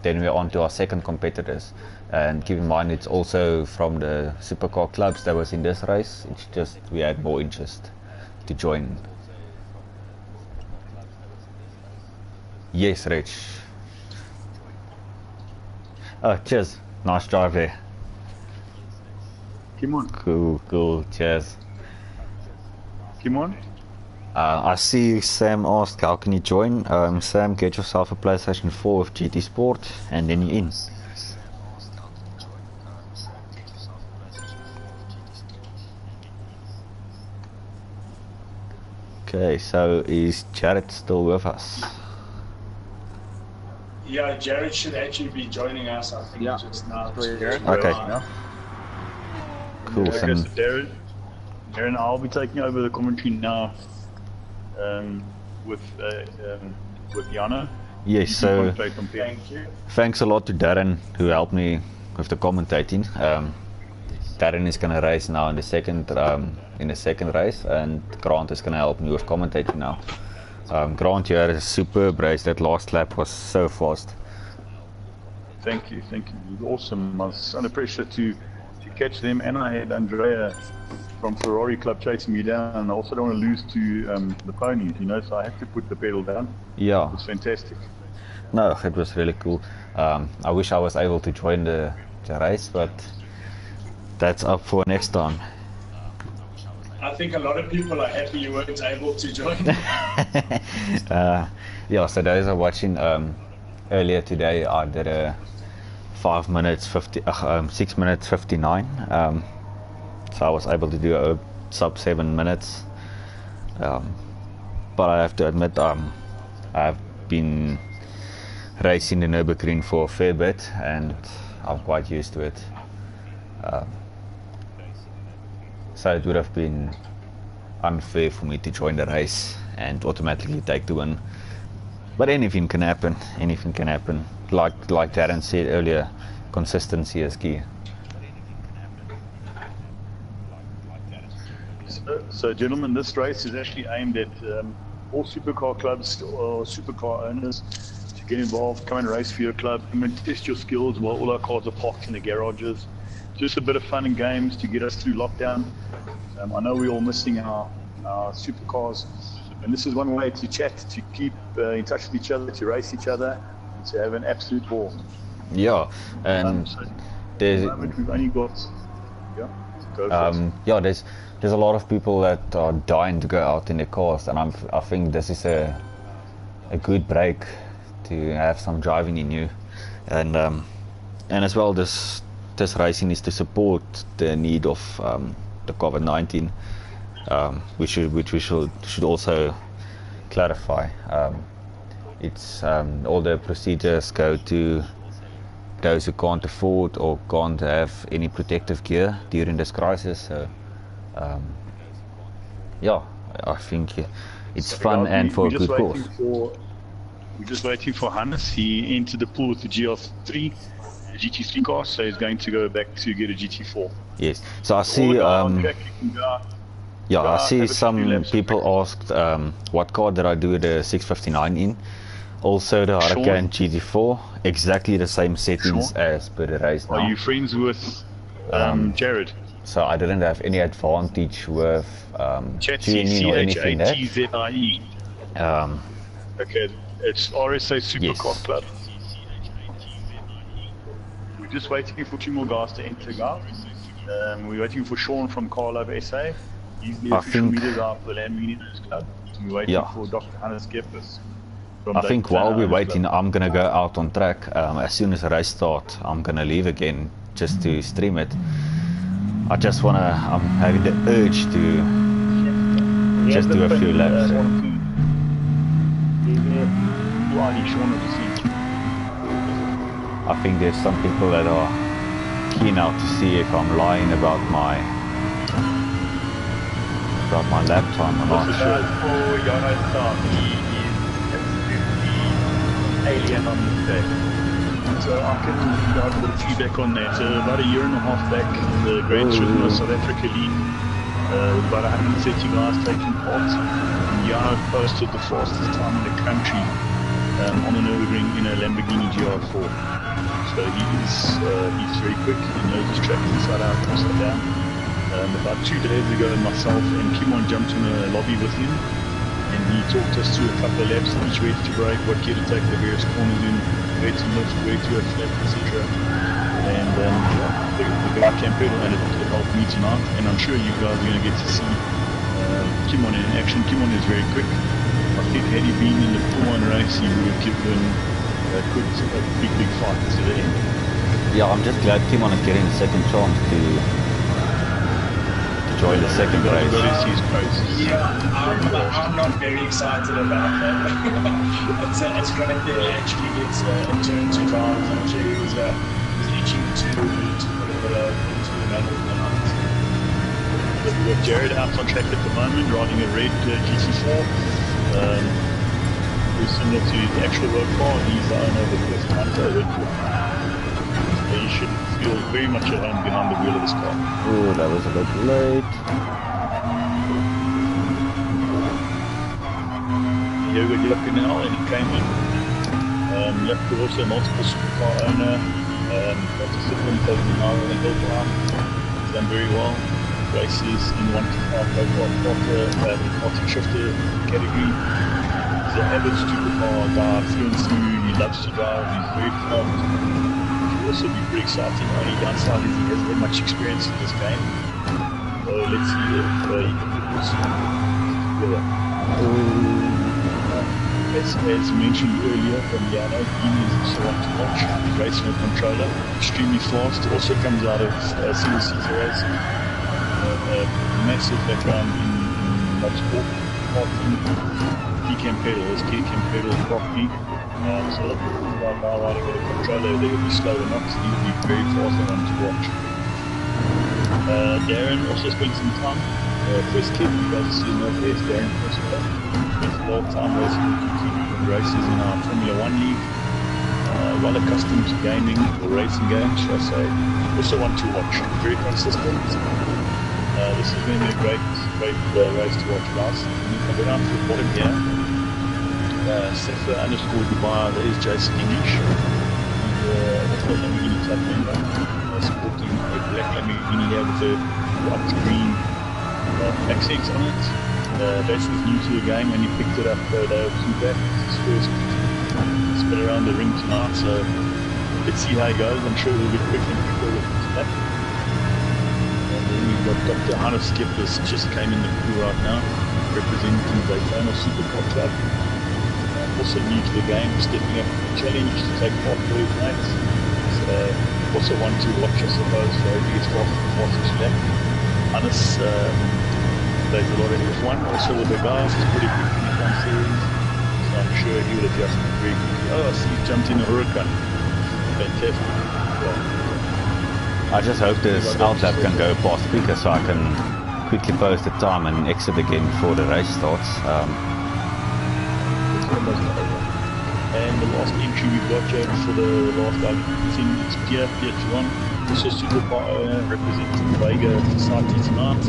then we're on to our second competitors. And keep in mind, it's also from the Supercar clubs that was in this race. It's just we had more interest to join. Yes, Rich. Oh, cheers. Nice drive there. Come on. Cool. Cheers. Come on. I see Sam asked, how can you join? Sam, get yourself a PlayStation 4 with GT Sport, and then you're in. Okay, so is Jared still with us? Yeah, Jared should actually be joining us, I think, just now. Okay. Cool. Okay, so Darren, I'll be taking over the commentary now with Jana. Yes, so Thank you. thanks a lot to Darren who helped me with the commentating. Darren is gonna race now in the second race, and Grant is gonna help me with commentating now. Grant, you had a superb race. That last lap was so fast. Thank you. It was awesome. I was under pressure to catch them, and I had Andrea from Ferrari Club chasing me down, and I also don't want to lose to the ponies, so I have to put the pedal down. Yeah. It was fantastic. No, it was really cool. I wish I was able to join the race, but that's up for next time. I think a lot of people are happy you weren't able to join. Yeah, so those are watching, earlier today I did a 6 minutes 59. So I was able to do a sub 7 minutes. But I have to admit, I've been racing the Nürburgring for a fair bit, and I'm quite used to it. So it would have been unfair for me to join the race and automatically take the win. But anything can happen. Like Darren said earlier, consistency is key. So gentlemen, this race is actually aimed at all supercar clubs or supercar owners to get involved, come and race for your club, come and test your skills while all our cars are parked in the garages. Just a bit of fun and games to get us through lockdown. I know we're all missing our supercars, and this is one way to chat, to keep in touch with each other, to race each other, and to have an absolute ball. Yeah, and So there's at the moment we've only got go for it. yeah, there's a lot of people that are dying to go out in their cars, and I think this is a good break to have some driving in you, and as well this racing is to support the need of the COVID-19, which we should also clarify. It's all the procedures go to those who can't afford or can't have any protective gear during this crisis. So yeah, I think it's fun and for a good cause. We're just waiting for Hannes. He entered the pool with the GL3, the GT3 car, so he's going to go back to get a GT4. Yes, so I see yeah, I see some people asked what car did I do the 659 in. Also the Hurricane GT4, exactly the same settings as per the race now. Are you friends with Jared? So I didn't have any advantage with tuning or anything there. Okay, it's RSA Supercar Club. we're just waiting for 2 more guys to enter, guys. We're waiting for Sean from SupercarsOfSA. He's the official media guy for the Lamborghini Owners Club. We're waiting for Dr. Hannes Geppers. I think while we're waiting, I'm gonna go out on track. As soon as the race starts, I'm gonna leave again just to stream it. I just wanna, I'm having the urge to just do a few laps. I think there's some people that are keen out to see if I'm lying about my lap time or not. Alien on this day. So I can give a bit of feedback on that. So about a year and a half back, the Grand Turismo South Africa League, with about 130 guys taking part. And Jano posted the fastest time in the country on the Nürburgring in a Lamborghini GR4. So he's very quick. He knows his track inside out, upside down. About 2 days ago, myself and Kimon jumped in a lobby with him. And he talked us through a couple of laps, each way to brake, what gear to take the various corners in, where to lift, where to flip, etc. And the guy came pedal and it helped me tonight. And I'm sure you guys are going to get to see Kimon in action. Kimon is very quick. I think had he been in the full-on race, he would have given a big fight to the end. Yeah, I'm just glad Kimon is getting a second chance to join the second race. Yeah, I'm not very excited about that. It's great that it actually gets a turn to drive. I'm sure he was itching to put it into the medal tonight. We've got Jared out on track at the moment, riding a red GT4. Very similar to his actual road car. He's the owner of the first Hunter. He should feel very much at home behind the wheel of this car. Oh, that was a bit late. Here we go now, and he came in. Left also multiple supercar owner. Got to Finland over an hour and a hill climb. He's done very well. Races in 125 over quarter shifter category. He's an avid supercar guy, through and through. He loves to drive. He's very fast. Also be pretty exciting. Only downside is he hasn't had much experience in this game. So let's see if he can put this together. As mentioned earlier from Jano, he is also one to watch. He's racing a controller, extremely fast. Also comes out of single seater race. A massive background in motorsport. He can pedal, his kid can pedal properly. So look, right now riding with a controller, they will be slow or not, he will be very fast and one to watch. Darren also spent some time, first kid, you guys see in Northwest, Darren first kid. Spent a lot of time racing races in our Formula 1 league. Well accustomed to gaming, or racing games, should I say. Also one to watch, very consistent. This is going to be a great race to watch, guys. I'll go down to the bottom here. Sefa _ Dubai, there is Jason English. He's a Lamborghini club member, supporting a black Lamborghini here with a white green accents on it. Jason's new to the game and he picked it up a day or two back. It's his first spin around the ring tonight, so let's see how he goes. I'm sure he'll be quick and people will look that. And then we've got Dr. Hannes Geppers, just came in the crew right now, representing the Daytona Supercar Club. Also new to the game, stepping up the challenge to take part for his mates. Also one to watch, I suppose, so he gets fastest lap. Hannes plays a lot of F1, also with the guys, he's pretty quick in the F1 series, so I'm sure he will adjust very quickly. Oh, I see he jumped in a Huracan. Fantastic. I just hope this outlap can go past quicker so I can quickly post the time and exit again before the race starts. And the last entry we've got here for the last thing is Pierre 21, also Supercar owner representing Vega Society tonight.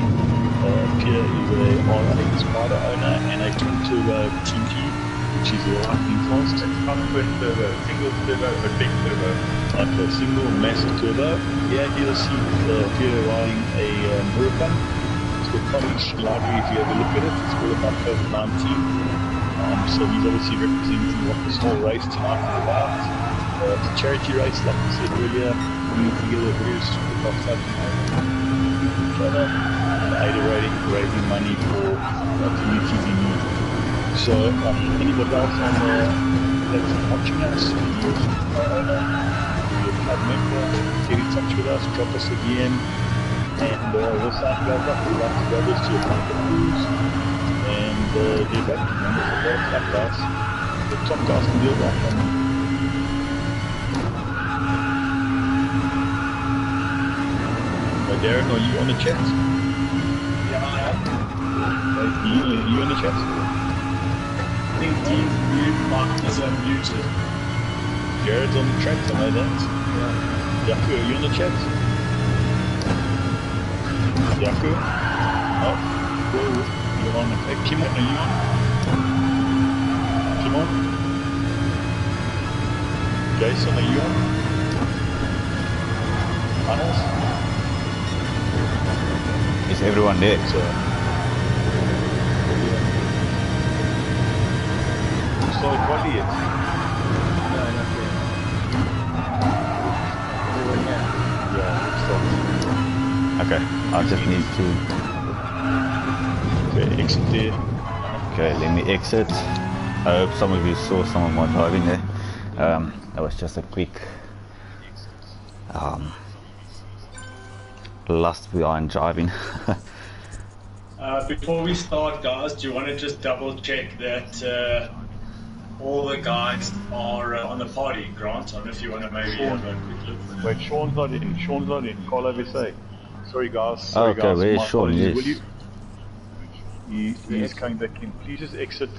Pierre is a R8 Spider owner and a twin turbo TT, which is a lightning fast. Twin turbo, single turbo, but big turbo. Okay, single massive turbo. Yeah, you'll see Pierre riding a Huracan. It's the college library if you have a look at it. It's all about COVID-19. So he's obviously representing what this whole race tonight is about. It's a charity race, like I said earlier. putting together various Supercar stuff each other and raising money for communities in need. So anybody else on that's watching us, you're a Supercar owner, you're a club member, get in touch with us, drop us a DM, and we'll sign you guys up. We'd like to go this to a couple of crews and get back to members of the club guys. The top guys can do it right from them. Darren, are you on the chat? Yeah, I am. Are you on the chat? I think Dean's mute mic is unmuted. Jared's on the track, I know that. Yeah. Yaku, are you on the chat? Yaku? Oh, you're on. Kimon, are you on? Kimon? Jason, are you on? Hannes? Is everyone there? So, so quality yet? No, not yet. Yeah, Okay, I just need to... okay, exit there. Okay, let me exit. I hope some of you saw some of my driving there. That was just a quick lust behind driving. Before we start, guys, do you want to just double check that all the guys are on the party, Grant? I don't know if you want to maybe have a quick look. Wait, Sean's not in. Sean's not in. Call OVSA. Sorry, guys. Oh, Sorry, okay, guys. where's My Sean? apologies. Yes. He's coming back in. Please just exit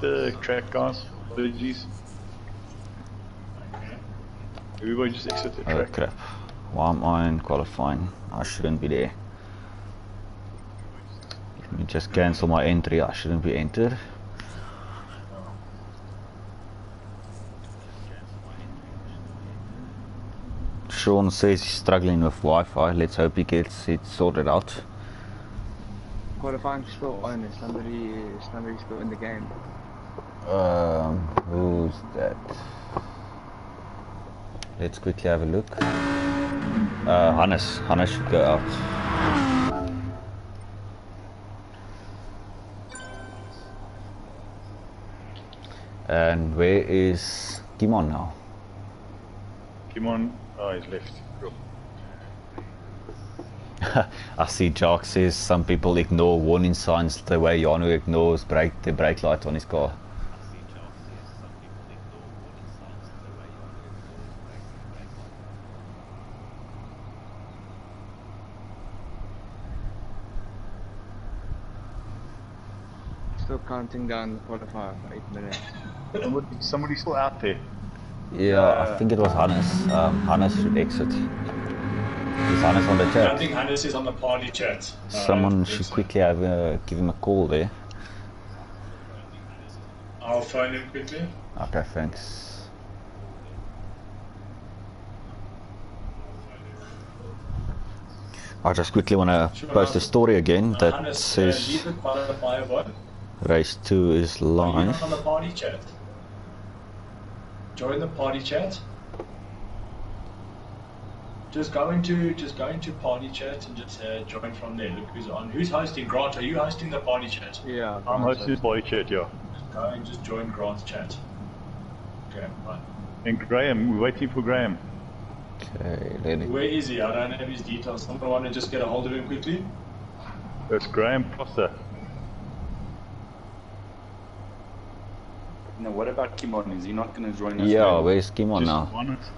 the track, guys. Apologies. Okay. Everybody just exit the Oh track. crap. Why am I in qualifying? I shouldn't be there. Let me just cancel my entry. I shouldn't be entered. Sean says he's struggling with Wi-Fi. Let's hope he gets it sorted out. Qualifying still on. Somebody's still in the game. Who's that? Let's quickly have a look. Hannes should go out. And where is Kimon now? Kimon, oh, he's left. Cool. I see Jock says some people ignore warning signs the way Janu ignores the brake light on his car. Still counting down the qualifier for 8 minutes. Somebody's still out there. Yeah, I think it was Hannes. Hannes should exit. Is Hannes on the I chat? don't think Hannes is on the party chat. No, Someone should quickly give him a call there. I'll phone him quickly. Okay, thanks. I just quickly want to post a story again that Hannes, says leave the qualifier what? race 2 is Are you live. not on the party chat? Join the party chat. Just go into party chat and just join from there. Look who's on. Who's hosting? Grant, are you hosting the party chat? Yeah. I'm hosting the body chat, yeah. Go and just join Grant's chat. Okay, right. And Graham, we're waiting for Graham. Okay, let it. Where is he? I don't have his details. Someone want to just get a hold of him quickly? That's Graham Prosser. No, what about Kimon? Is he not going to join us? Yeah, later? where's Kimon Just now? on it.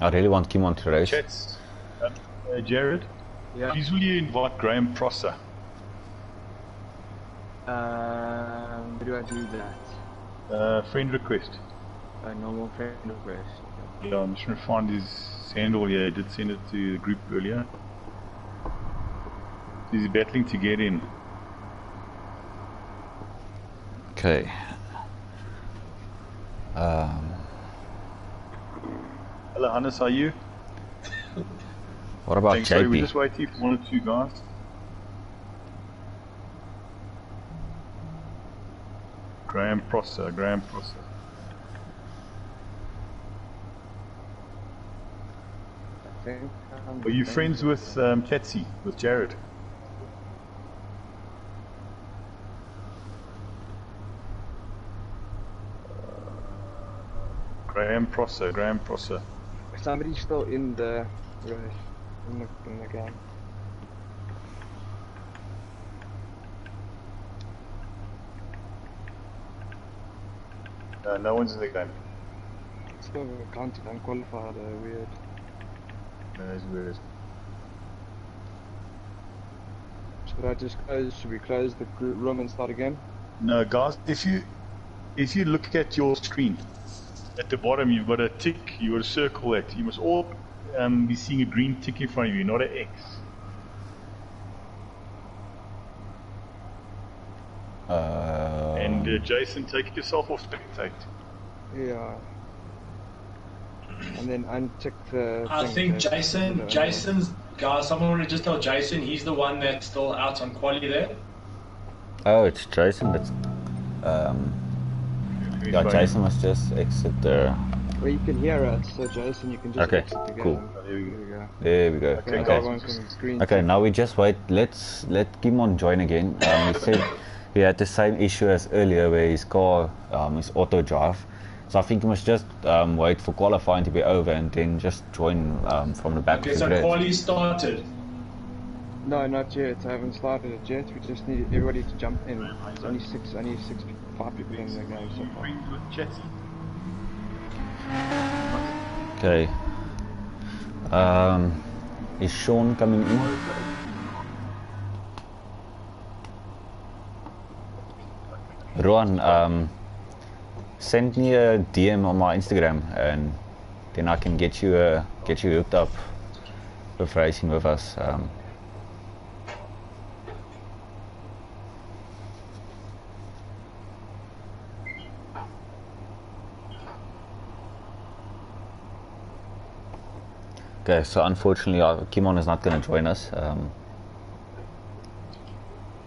I really want Kimon to race. Chats. Jared, Yeah. please will you invite Graham Prosser? How do I do that? Friend request. A normal friend request. Yeah, I'm just trying to find his handle here. I did send it to the group earlier. He's battling to get in. Okay. Hello, Hannes, how are you? What about Thanks, sorry, we're JP? just waiting for one or two guys. Graham Prosser. think. Are you friends with Ketsy, with Jared? Graham Prosser. Somebody's still in the race, in the game. No one's in the game. Still counted unqualified, weird. That's weird. Should we close the room and start again? No, guys, if you look at your screen, at the bottom you've got a tick, you've got a circle that. You must all be seeing a green tick in front of you, not an X. And Jason, take yourself off spectate. Yeah. And then untick the I thing, think Jason's, guys, someone want to just tell Jason he's the one that's still out on quali there. Oh, it's Jason. That's yeah. Jason must just exit there. Well, you can hear us, so Jason, you can just Okay, exit the game. cool. There we go. There we go. Okay, Okay. Everyone can screen. Okay, now we just wait. Let Kimon join again. He said he had the same issue as earlier, where his car is auto drive. So I think you must just wait for qualifying to be over and then just join from the back Okay, of the so grid. quali started. No, not yet. I haven't started it yet. We just need everybody to jump in. It's only 5 people in the game so far. Friends with Ketsy. Okay. Is Sean coming in? Rowan, send me a DM on my Instagram, and then I can get you hooked up with racing with us. Okay, so unfortunately, Kimon is not going to join us.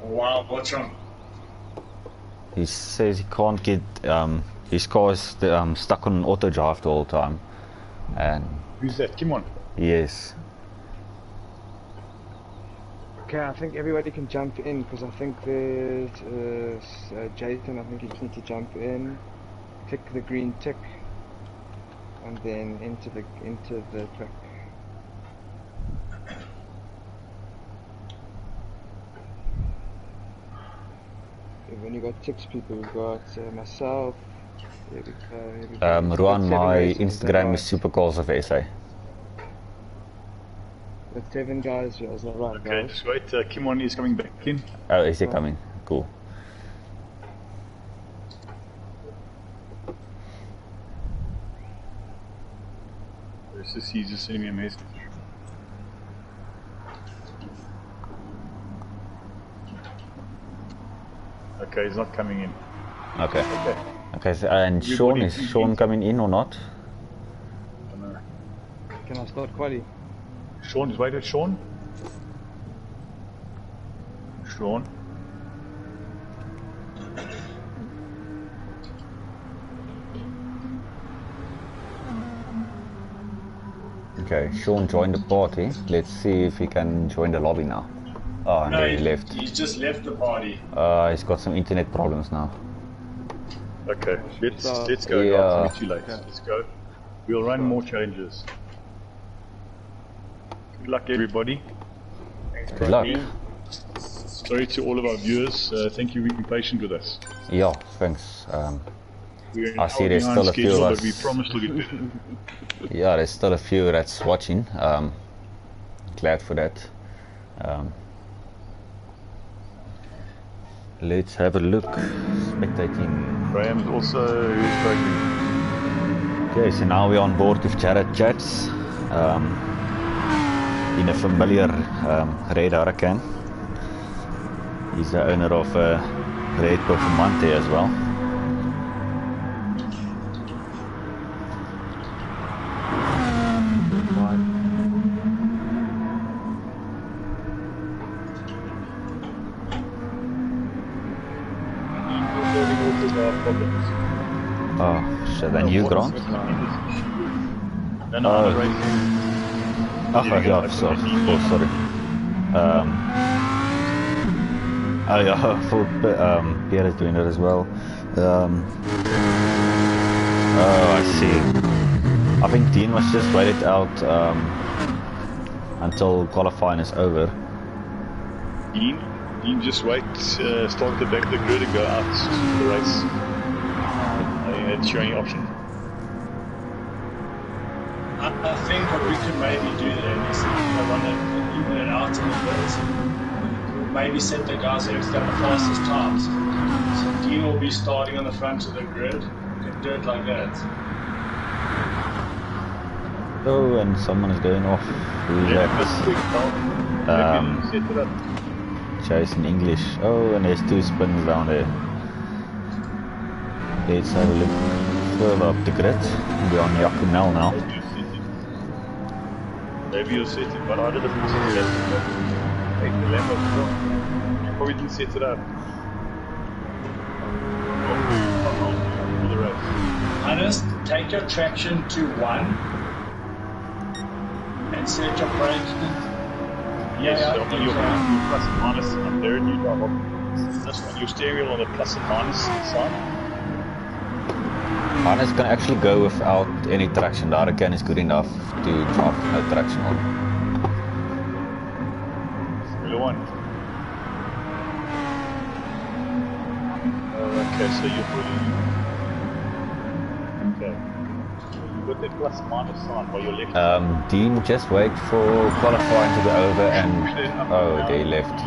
Wow, what's wrong? He says he can't get his car is stuck on auto drive the whole time, and Who's that? Come on. yes, Okay, I think everybody can jump in because I think there's Jason. I think you just need to jump in, click the green tick, and then into the track. We've only got 6 people. We've got myself. Here we go. Rowan, my Is that Instagram right? is SupercarsOfSA. With 7 guys, yeah, is that right, Okay, guys? just wait. Kimon is coming back in. Oh, is he coming? Cool. He's just sending me a message. Okay, he's not coming in. Okay. Okay. Okay, so, and Sean, is Sean coming in or not? I don't know. Can I start quali? Sean, just wait at Sean. Sean. Okay, Sean joined the party. Let's see if he can join the lobby now. Oh, and No, then he left. He's just left the party. He's got some internet problems now. Okay, let's go. Yeah. Guys. It's too late. Let's go. We'll run more challenges. Good luck, everybody. Thanks Good luck. Sorry to all of our viewers. Thank you for being patient with us. Yeah, thanks. We're an I see hour there's behind still a few schedule, of but we us. promise to get better. Yeah, there's still a few that's watching. Glad for that. Let's have a look. Spectating. Graham is also struggling. Okay, so now we're on board with Jared Chats in a familiar red Hurricane. He's the owner of Red Performante as well. Oh, shit, then you, Grant? No, Oh. racing. Oh, yeah, of course, sorry. Oh yeah, I thought Pierre is doing it as well. Oh, I see. I think Dean must just wait it out until qualifying is over. Dean, just wait, start the back of the grid and go out to the race. I think that's your only option. I think what we could maybe do then is run it, even it out in the bit. Maybe set the guys who've got the fastest times. So Dean will be starting on the front of the grid. We can do it like that. Oh, and someone is going off. Who's that? Set it up. Chasing English. Oh, and there's 2 spins down there. Let's have a look further up the grid. We're on Yakunel now. Maybe you'll set it, but I did the take the lap of you probably didn't set it up. For the race. Hannes, take your traction to 1 and set your brake. Yes, on your plus and minus up there, and you drive up. That's on your steering wheel on the plus and minus side. Hannes can actually go without any traction. The other can is good enough to drive with no traction on. Formula 1. Okay, so you're putting. Okay. You've got that plus and minus sign by your left. Dean, just wait for qualifying to be over and... Oh, they left.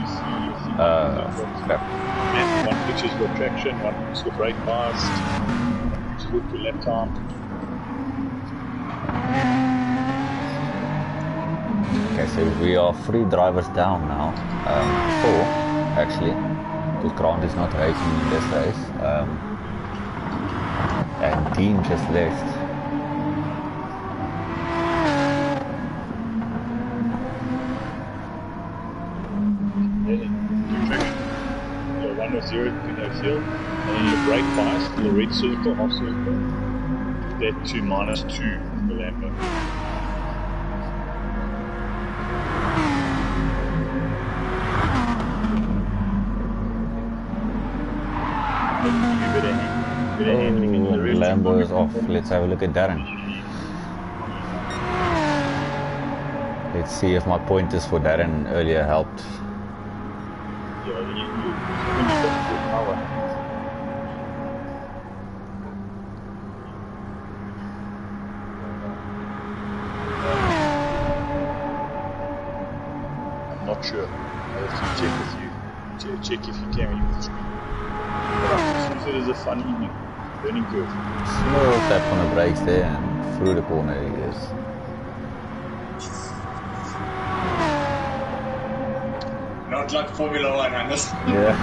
Crap. And one picture's got traction, one picture's got brake bias, one picture's got your left arm. Okay, so we are 3 drivers down now. 4, actually. Because Grant is not racing in this race. And Dean just left. One of 0 to no seal, and then your brake bias, the red circle, half circle, that to minus 2 for the Lambo. Lambo is off. Let's have a look at Darren. Let's see if my pointers for Darren earlier helped. I'm not sure. I'll have to check with you. Check if you can use the screen. But I it is a fun evening. Learning curve. Small tap on the brakes there and through the corner he is. Not like Formula 1, Hannes. Yeah.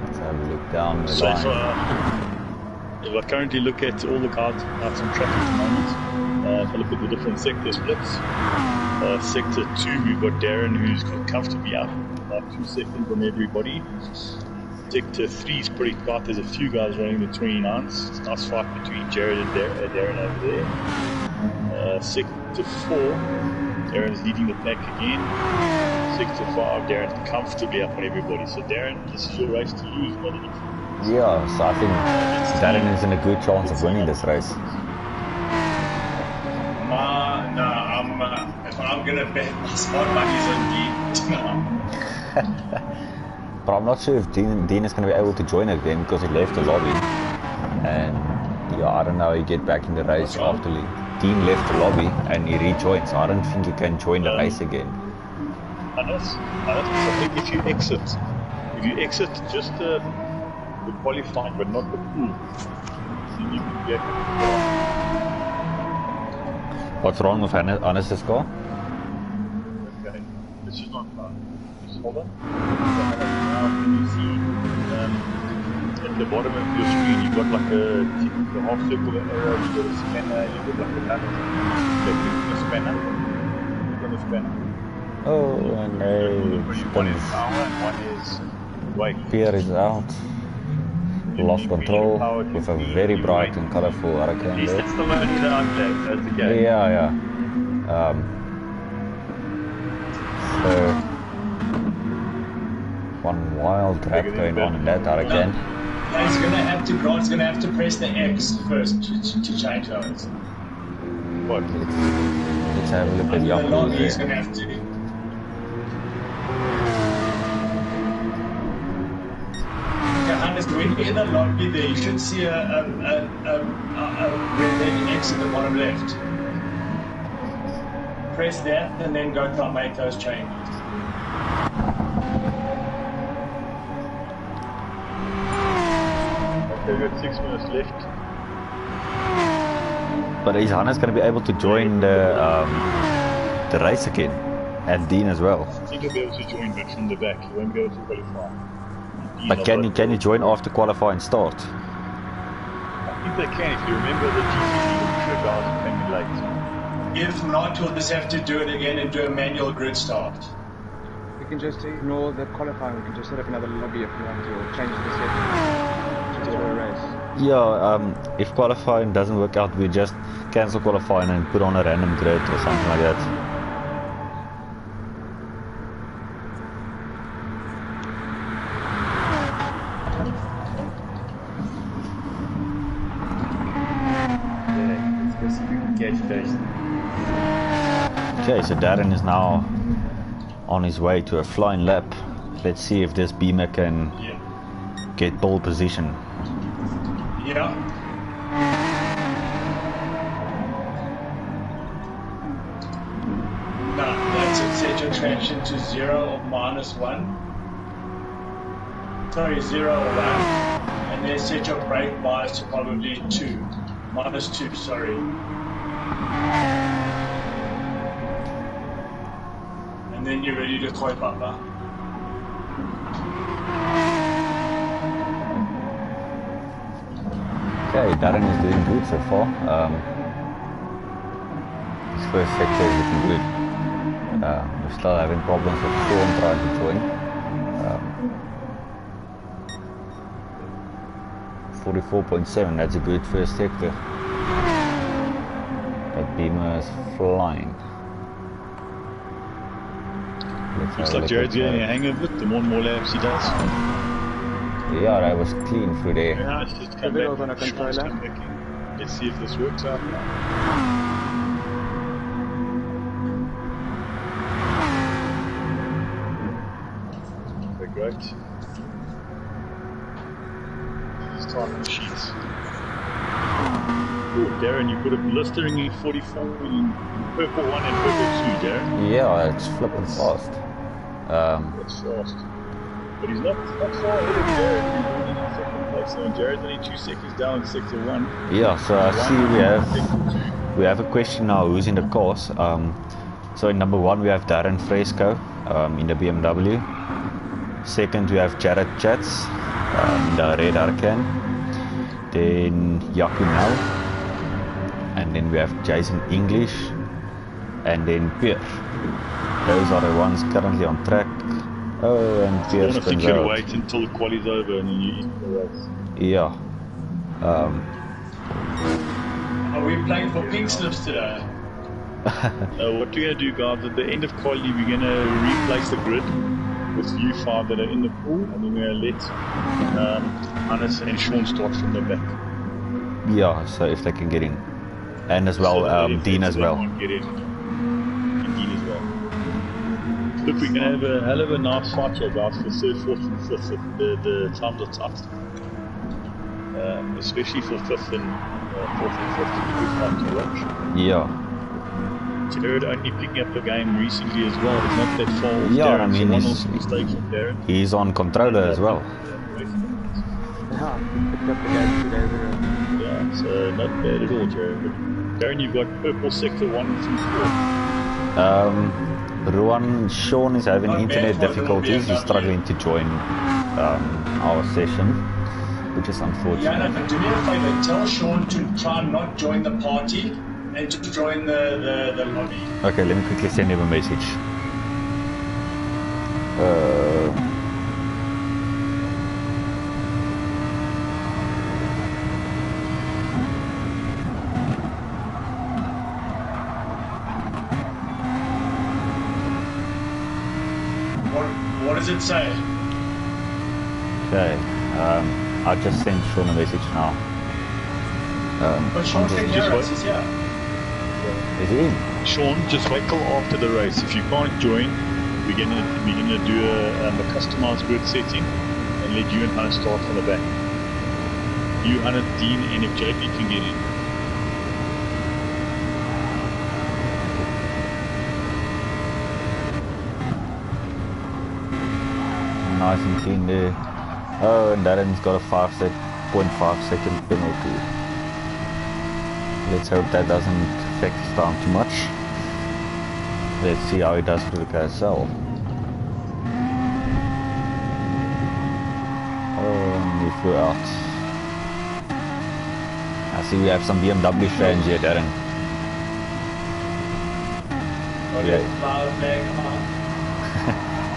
Let's have a look down the line. If I currently look at all the cars out on track at the moment, if I look at the different sector splits, sector 2 we've got Darren who's comfortably out about 2 seconds on everybody. Sector 3 is pretty tight, there's a few guys running the 29s, it's a nice fight between Jared and Darren over there. Sector 4, Darren's leading the pack again. Sector 5, Darren's comfortably up on everybody. So Darren, this is your race to lose, not anything. Yeah, so I think Darren is in a good chance of winning this race. If I'm gonna bet my smart money's on Dean. But I'm not sure if Dean is going to be able to join it again because he left the lobby. And yeah, I don't know, he get back in the race after Dean left the lobby and he rejoined. So I don't think he can join the race again. I think if you exit just the qualifying but not the pool, then you can get What's wrong with Hannes' car? Okay, this is not fun. Just hold on. Now can you see at the bottom of your screen you've got like a half circle arrow, you've got a spanner, you've got like a nut. Click the spanner. Click on the spanner. Oh, and one is power and one is weight. Pierre is out. lost control with a very bright and colorful At hurricane least there. it's the only the outlet, that's okay. Yeah. So one wild trap going on in that hurricane. Grant's gonna have to press the X first to change those. What? Let's have a look at The lobby Yahoo he's there. gonna have to. Hannes, when you're in the lobby there, you should see a red X at the bottom left. Press that and then go try and make those changes. Okay, we've got 6 minutes left. But is Hannes going to be able to join the race again? And Dean as well. I think he'll be able to join, but from the back. He won't be able to qualify. But can you join after qualifying start? I think they can, if you remember the GT guys who came in late. If not, we'll just have to do it again and do a manual grid start. We can just ignore the qualifying, we can just set up another lobby if we want to, or change the settings to do a race. Yeah, if qualifying doesn't work out, we just cancel qualifying and put on a random grid or something like that. Okay, so Darren is now on his way to a flying lap. Let's see if this Beamer can get pole position. Yeah. Now, that's it. Set your traction to 0 or -1. Sorry, 0 or 1. And then set your brake bias to probably 2. -2, sorry. And then you're ready to koi papa. Okay, Darren is doing good so far. His first sector is looking good. We're still having problems with Sean trying to join. 44.7, that's a good first sector. That Beamer is flying. Looks like Jared's getting a hang of it, the more and more laps he does. Yeah, that was clean through there. Yeah, it's just come bit back. of an controller. Sean's come back in. Let's see if this works out now. Okay, great. These time sheets. Oh, Darren, you put a blistering in 44 in purple 1 and purple 2, Darren. Yeah, it's flipping fast. That's fast. But he's not far ahead of Jared. He's only in second place. So Jared's only 2 seconds down in sector 1. Yeah, so I see we have a question now, who's in the cars. So in number 1 we have Darren Fresco in the BMW. Second we have Jared Chats in the red Hurricane. Then Yakunel. And then we have Jason English. And then Pierre. Those are the ones currently on track. Oh, and Pierre I think spins you out. wait until the quali's over and then you eat the race. Yeah. Are we playing for pink slips today? What we're going to do, guys, at the end of quali, we're going to replace the grid with you 5 that are in the pool, and then we're going to let Hannes and Sean start from the back. Yeah, so if they can get in. And as well, Dean as well. Get in. And Dean as well. Look, we're going to have a hell of a nice fight here, guys, for 3rd, 4th and 5th. The times are tough. Especially for 5th and 4th and 5th. It's a good fight to watch. Yeah. Jared only picking up the game recently as well. It's not that far off. Yeah, Darren. I mean, so one he's- off mistake from Darren. He's on controller as well. Yeah, picked up the game 2 days ago. Yeah, so not bad at all, Jared. But Darren, you've got purple sector 1 through 4. Ruan, Sean is having Not bad internet for the difficulties. He's BMW. struggling to join our session, which is Yeah, unfortunate. no, but do me a favor, tell Sean to try and not join the party and to join the lobby. Okay, let me quickly send him a message. does it say? Okay, I just sent Sean a message now. But Sean can hear us, he's here. Is he in? Sean, just wait till after the race. If you can't join, we're gonna do a customized grid setting and let you and Hannah start from the back. You, Hannah, Dean, and if JP can get in. Nice and clean there. Oh, and Darren's got a 0.5 second penalty. Let's hope that doesn't affect his time too much. Let's see how he does through the carousel. Oh, and we flew out. I see we have some BMW fans here, Darren. Okay, loud flag, come on.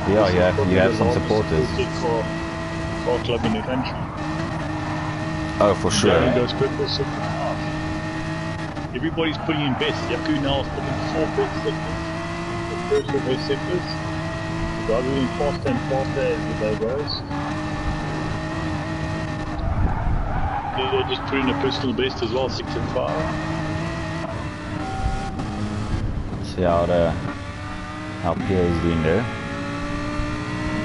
Yeah, you have some supporters. Car club in the country. Oh, for sure. Darren goes purple, so everybody's putting in best. Yaku now is putting 4 best sectors. The first of those sectors. The guys are doing faster and faster as the day goes. They're just putting a personal best as well, 6 and 5. See how Pierre is doing there.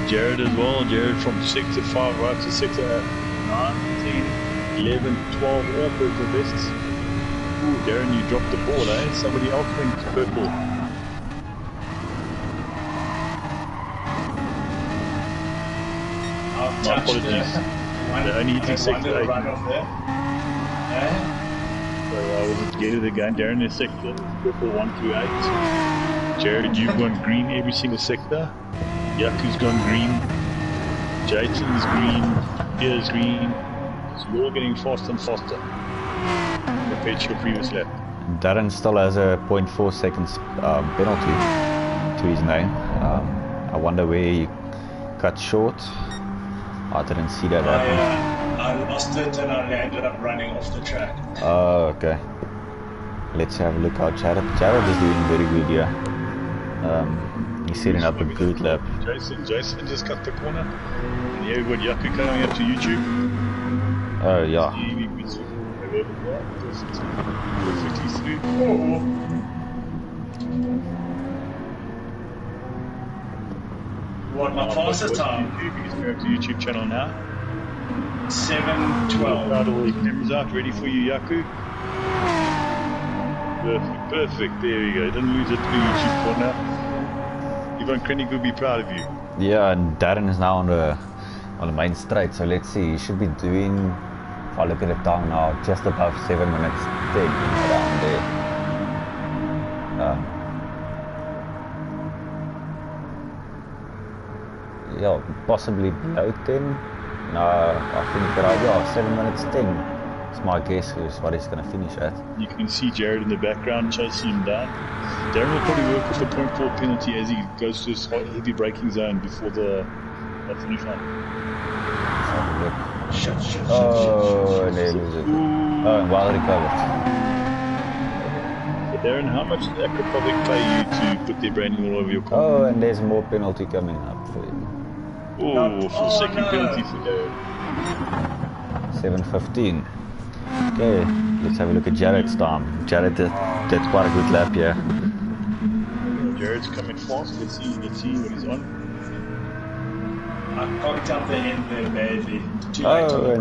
Jared as well. Jared from 6 to 5 right to 6 to 9, 10, 11, 12, all personal bests. Ooh, Darren, you dropped the ball, eh? Somebody else went purple. My apologies. They're only hitting sector 8. So I was at the gate of the game. Darren is sector purple 1 through 8. Jared, you've gone green every single sector. Yaku's gone green. Jason's green. Pierre's green. So you're all getting faster and faster compared to your previous lap. Darren still has a 0.4 seconds penalty to his name. I wonder where he cut short. I didn't see that happen. I lost it and I ended up running off the track. Oh, okay. Let's have a look how Jared is doing very good here. He's setting up a good lap. Jason just cut the corner. And here we've got Yaku coming up to YouTube. Oh, yeah. Perfectly through. What, my fastest time? He's going to YouTube channel now. 7:12. Got all the cameras out, ready for you, Yaku. Perfect. There we go. Don't lose it to the YouTube corner. Yvonne Krennig will be proud of you. Yeah, and Darren is now on the main straight, so let's see. He should be doing, if I look at the time now, just above 7 minutes 10 around there. Yeah, possibly below 10. No, I think around 7 minutes 10. It's my guess is what he's going to finish at. You can see Jared in the background chasing him down. Darren will probably work with the 0.4 penalty as he goes to his heavy braking zone before the finish line. Shit. Oh, and they lose it. Oh, and well recovered. So Darren, how much did Acropovic pay you to put their branding all over your car? Oh, and there's more penalty coming up for you. Oh, for the second penalty for Darren. 7:15. Okay, let's have a look at Jared's time. Jared did quite a good lap here. Jared's coming fast. Let's see what he's on. I cocked up the end there badly. Too late on the and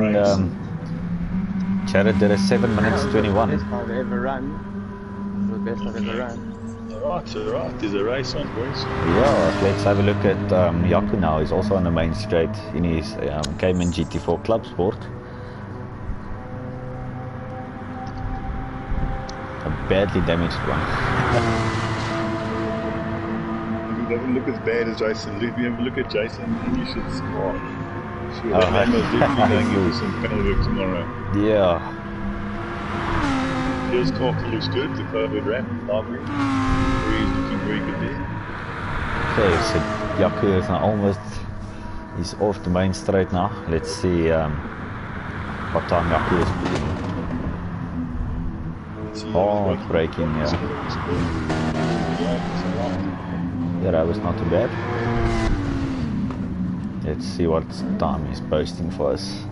brakes. Jared did a 7 minutes 21. Best I've ever run. The best I've ever run. Alright, there's a race on, boys. Yeah, let's have a look at Yaku now. He's also on the main straight in his Cayman GT4 Club Sport. A badly damaged one. It doesn't look as bad as Jason. If you have a look at Jason, you should score. Sure, that man was definitely going into some panel work tomorrow. Yeah. His car looks good, the forward ramp, library. He's looking very good there. Okay, so Yaku is now almost, he's off the main straight now. Let's see what time Yaku is doing. Hard braking, yeah. Yeah, that was not too bad. Let's see what time he's posting for us.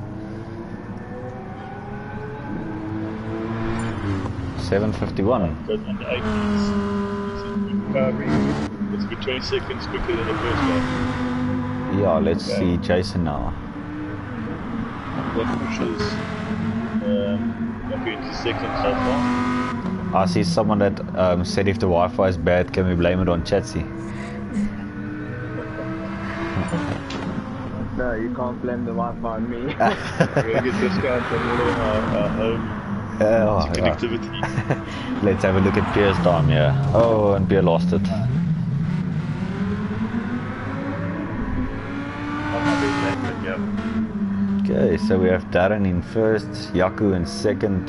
7:51. Goes under 8 minutes. It's about 20 seconds quicker than the first one. Yeah, let's see Jason now. That pushes up into second so far. I see someone that said if the Wi-Fi is bad, can we blame it on Chatsy? No, you can't blame the Wi-Fi on me. We get discounts on all of our home connectivity. Let's have a look at Pierre's time, yeah. Oh, and Pierre lost it. Okay, so we have Darren in first, Yaku in second,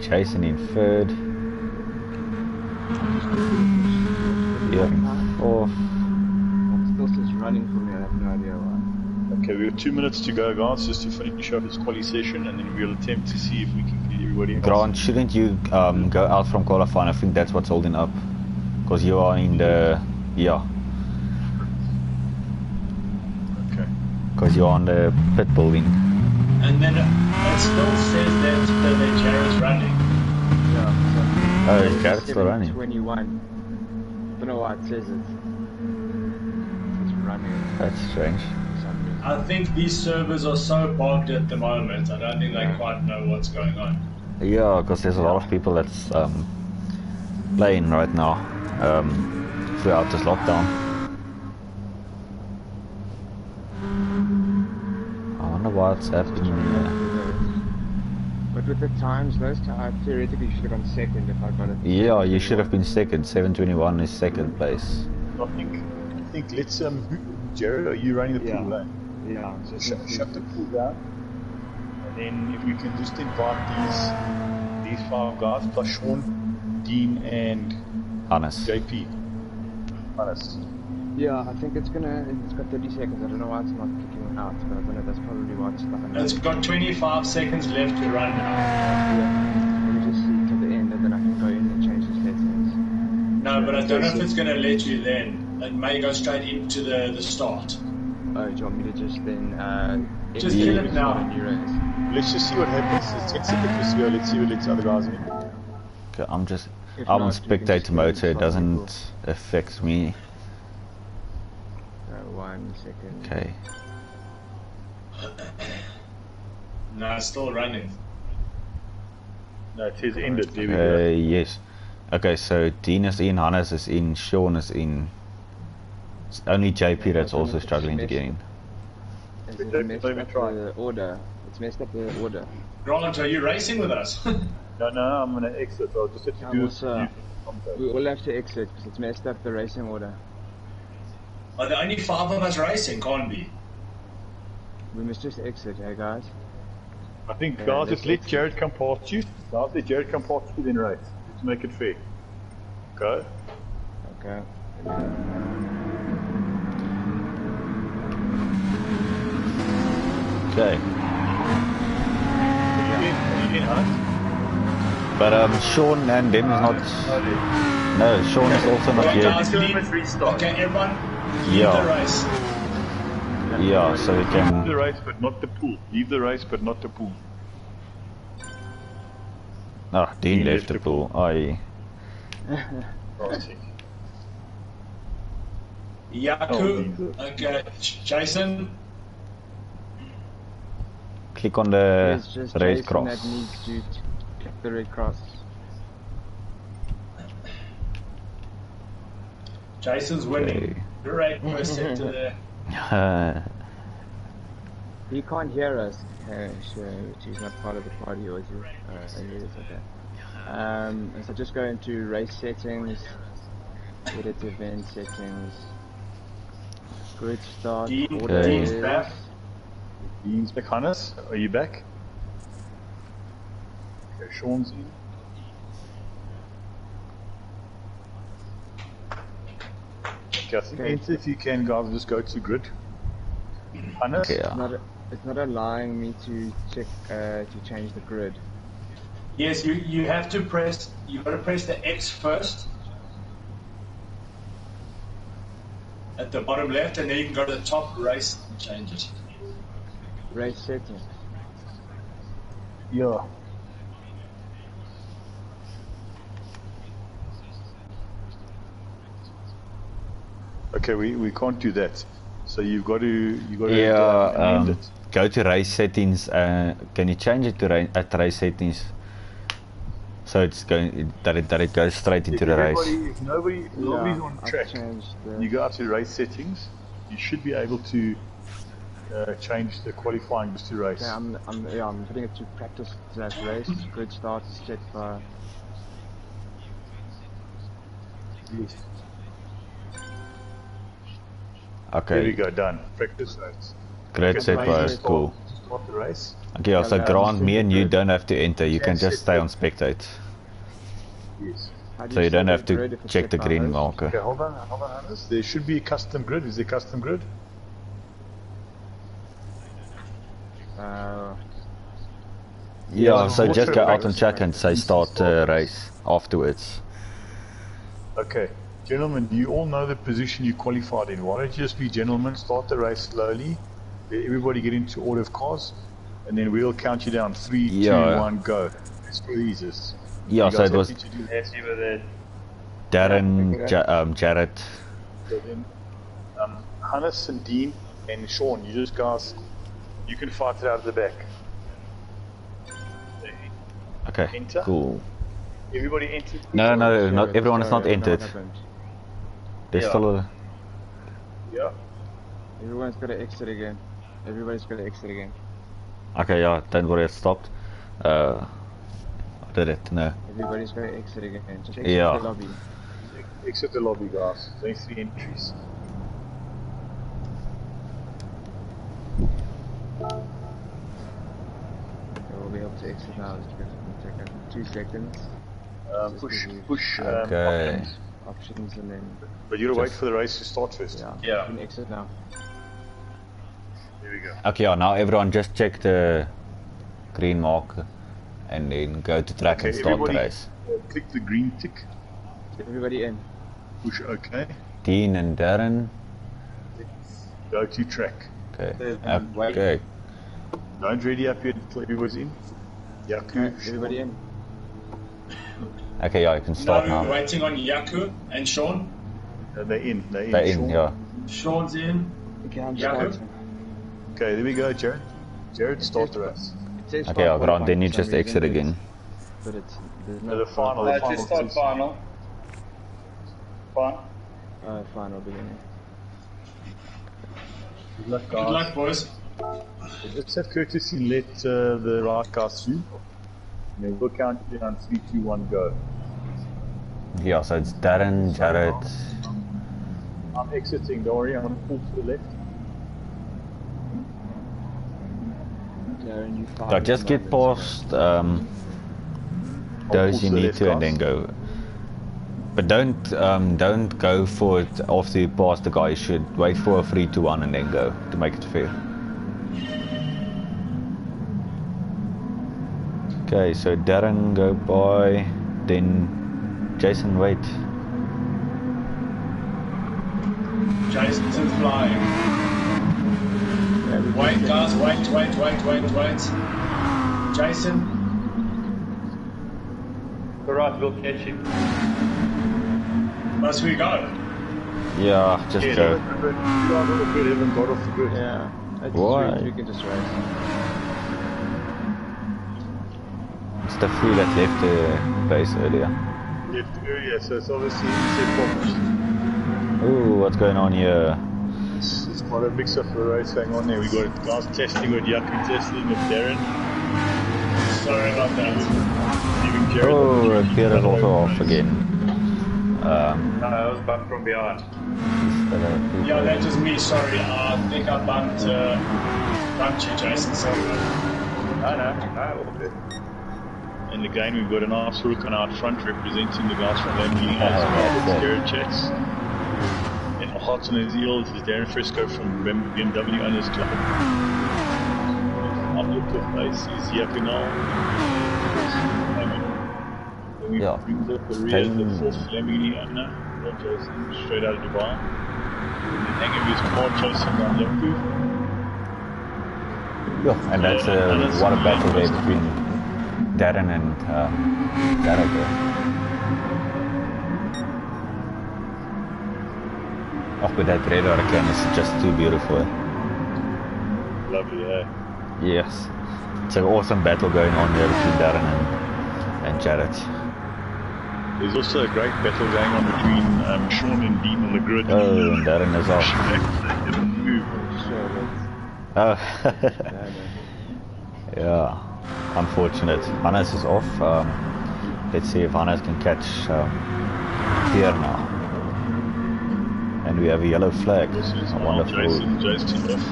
Jason in third, yeah, fourth. Still just running for me, I have no idea why. Okay, we have 2 minutes to go, guys, just to finish up this quali session, and then we'll attempt to see if we can get everybody else. Grant, shouldn't you go out from qualifying? I think that's what's holding up, because you are in the, yeah. Because you're on the pit building. And then it still says that Jared's running. Yeah. Oh, Jared's still running. 21. Don't know why it says it. It's running. That's strange. I think these servers are so bogged at the moment. I don't think they quite know what's going on. Yeah, because there's a lot of people that's playing right now throughout this lockdown. What's happening here? But with the times, those times, theoretically you should have gone second if I got it. Yeah, you should have been second. 7:21 is second place. I think let's Jared, are you running the pool lane? Yeah. So shut the pool down, and then if we can just invite these 5 guys plus Sean, Dean, and Hannes. JP. Hannes. Yeah, I think it's got 30 seconds. I don't know why it's not kicking out, but I don't know, that's probably why it's stuck. It's got 25 seconds left to run now. Yeah. Let me just see till the end, and then I can go in and change the settings. No, but I don't know if it's going to let you then. It may go straight into the start. Oh, do you want me to just then... just kill it now. Let's just see what happens. It's 10 seconds to go. Let's see what lets other guys in. Okay, I'm on spectator mode, so it doesn't affect me. 1 second. Okay. No, it's still running. No, it says ended. There we go. Yes. Okay, so Dean is in, Hannes is in, Sean is in. It's only JP that's also struggling to get in. It's messed up the order. It's messed up the order. Roland, are you racing with us? No, I'm going to exit. I'll just have to do this. We all have to exit because it's messed up the racing order. Are there only 5 of us racing? Can't be. We must just exit, hey guys. I think, guys, just let Jared come past you. Guys, let Jared come past you, then race. Let's make it fair. Okay? Okay. Okay. You in, Hans? But Sean and them is not. No, Sean is also not yet. Guys, okay, everyone. Leave the race. Yeah, so we can. Leave the race, but not the pool. Leave the race, but not the pool. Ah, Dean left the pool. Aye. Yaku. Okay, Jason. Click on the It's just red Jason cross. that needs to click the red cross. Jason's winning. Great first set to there. He can't hear us, so he's not part of the party, or is he? It's okay. So just go into race settings, edit event settings, grid start, order Dean's is- back. Dean's back. Hannes, are you back? Okay, Sean's in. Okay, I think enter if you can, guys, just go to grid. Hannes? Okay, It's not allowing me to check to change the grid. Yes, you have to press. You got to press the X first, at the bottom left, and then you can go to the top race and change it. Race settings. Yeah. Okay, we can't do that. So you've got to amend it. Go to race settings. Can you change it to at race settings? So it's going that it goes straight into the race. If nobody's on track, you go out to race settings. You should be able to change the qualifying just to race. Okay, I'm putting it to practice / race. Grid start is checked by. Yes. Okay. There we go, done. Practice race. Grid set by, cool. Start the race. Okay, also Grant, me and you don't have to enter. You can just stay on spectate. Yes. So you don't have to check the green marker. Okay, hold on, Hannes. There should be a custom grid. Is there a custom grid? Yeah, so just go out on chat and say start race afterwards. Okay. Gentlemen, do you all know the position you qualified in? Why don't you just be gentlemen, start the race slowly, let everybody get into order of cars, and then we'll count you down. 3, 2, 1, go. It's for the easiest. Yeah, so it was Yes, you were there. Darren, Jared. So then, Hannes and Dean and Sean, you just guys, you can fight it out of the back. Okay, Enter. cool. Everybody entered? No, not everyone is not entered. There's still a... Yeah. Everyone's got to exit again. Everybody's got to exit again. Okay, yeah, don't worry, it stopped. I did it, no. Everybody's got to exit again. Just exit Yeah. the lobby. Exit the lobby, guys. There's 3 entries. We'll be able to exit now. It's going to take 2 seconds. Push Okay. Options and then. But you gotta wait for the race to start first. Yeah. Yeah. You can exit now. There we go. Okay, yeah, now everyone just check the green marker and then go to track and start the everybody, race. Click the green tick. Everybody in. Push OK. Dean and Darren. Go to track. Okay. Okay. Don't ready up yet until everybody's in. Yaku. Everybody in. Okay, yeah, you can start Now we're now. waiting on Yaku and Sean. They're in. They're in, Sean. yeah. Sean's in. Okay, I'm Yaku. starting. Okay, there we go, Jared. Jared, start the race. It says Okay, yeah, start Grant, then you for some just exit reason, again. But there's No, no the final. Just start final. Fine. final beginning. Good luck, Good guys. luck, boys. Let's have courtesy and let the right guys through. And then we'll count you down 3, 2, 1, go. Yeah, so it's Darren, Jared. I'm exiting, don't worry, I'm going to pull to the left. Darren, you Yeah, just get past those you need to and then go. But don't go for it after you pass the guy. You should wait for a 3, 2, 1 and then go to make it fair. Okay, so Darren go by, then Jason wait. Jason's flying. Wait, guys, wait. Jason. Alright, we'll catch you. Must we go? Yeah, just Yeah, go. you guys on the grid haven't got off the grid. Yeah. It's Why? We can just race. It's the few that left the race earlier. Left earlier, so it's obviously set problems. Ooh, what's going on here? It's quite a mix up for the race going on there. We got guys testing with Yaku, testing with Darren. Sorry about that. Leaving Jared on the Oh, track. Pierre is also off again. No, I was bumped from behind. Yeah, that's just me. Sorry. I think I bumped you, Jason. Sorry. No, all good. And again, we've got an nice Supercar out front representing the guys from Lamborghini as well. It's Darren Chats. And hot on his heels is Darren Frisco from BMW Owners Club. Up the top base is Yaku now. we Yeah. brings up the rear of the fourth Lamborghini owner, Rob Jason, straight out of Dubai. And the hang of his car chasing down Yaku. Yeah, and that's what a battle there between Darren and Jared there. Oh, but that red Hurricane is just too beautiful. Lovely, eh? Yes. It's an awesome battle going on there between Darren and Jared. There's also a great battle going on between Sean and Dean on the grid. Oh, and Darren as well. Oh. Yeah, unfortunate. Hannes is off. Let's see if Hannes can catch Pierre now. And we have a yellow flag. I wonder if Jason off.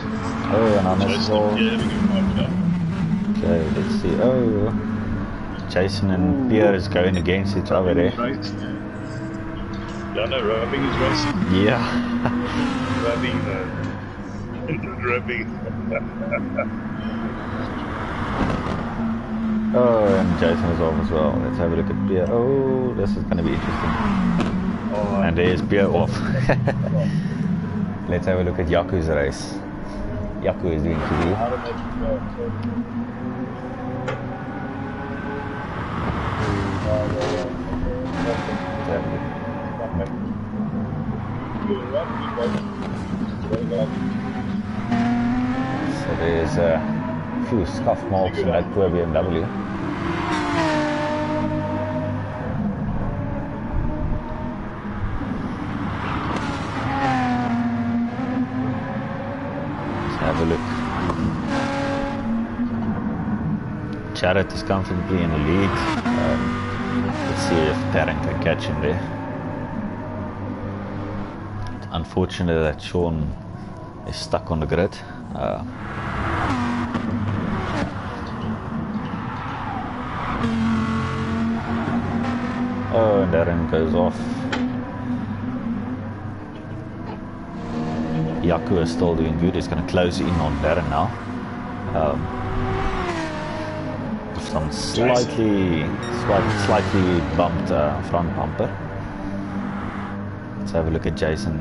oh, and Hannes is Jason, off. yeah, having a fight now. Okay, let's see. Oh, Jason and Pierre is going against each other there. Yeah, no, rubbing is racing. Yeah. Rubbing, rubbing. Oh, and Jason is off as well. Let's have a look at Pierre. Oh, this is going to be interesting. Oh, And there's Pierre off. Let's have a look at Yaku's race. Yaku is doing Kivu. how did that go? So there's a few scuff marks on that poor BMW. Let's have a look. Jared is comfortably in the lead. Let's see if Darren can catch him there. It's unfortunate that Sean is stuck on the grid. Oh, and Darren goes off. Yaku is still doing good. He's going to close in on Darren now. Some slightly bumped front bumper. Let's have a look at Jason.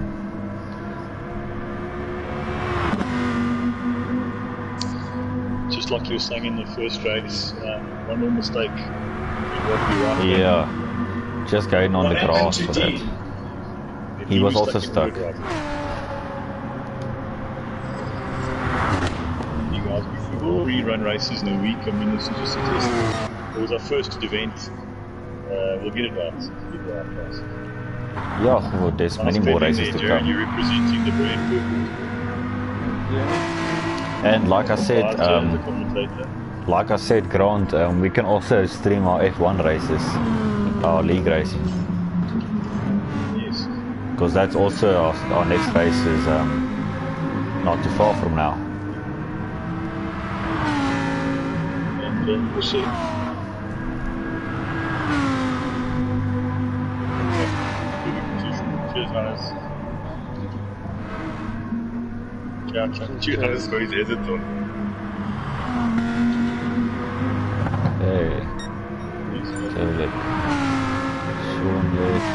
Just like you were saying in the first race, one more mistake. Yeah, just going on the grass for that. He was also stuck. You guys, we will rerun races in a week. I mean, this is just a test. It was our first event. We'll get it right. Guys. Yeah, well, there's many more races to Jared, come. you're representing the brand purple. And like I said, The commentator. Grant, we can also stream our F1 races, our league racing, Yes. because that's also our next race is not too far from now. And we'll see. Cheers, Hannes. Cheers, Hannes, for his edit on. Hey, so look, Sean left.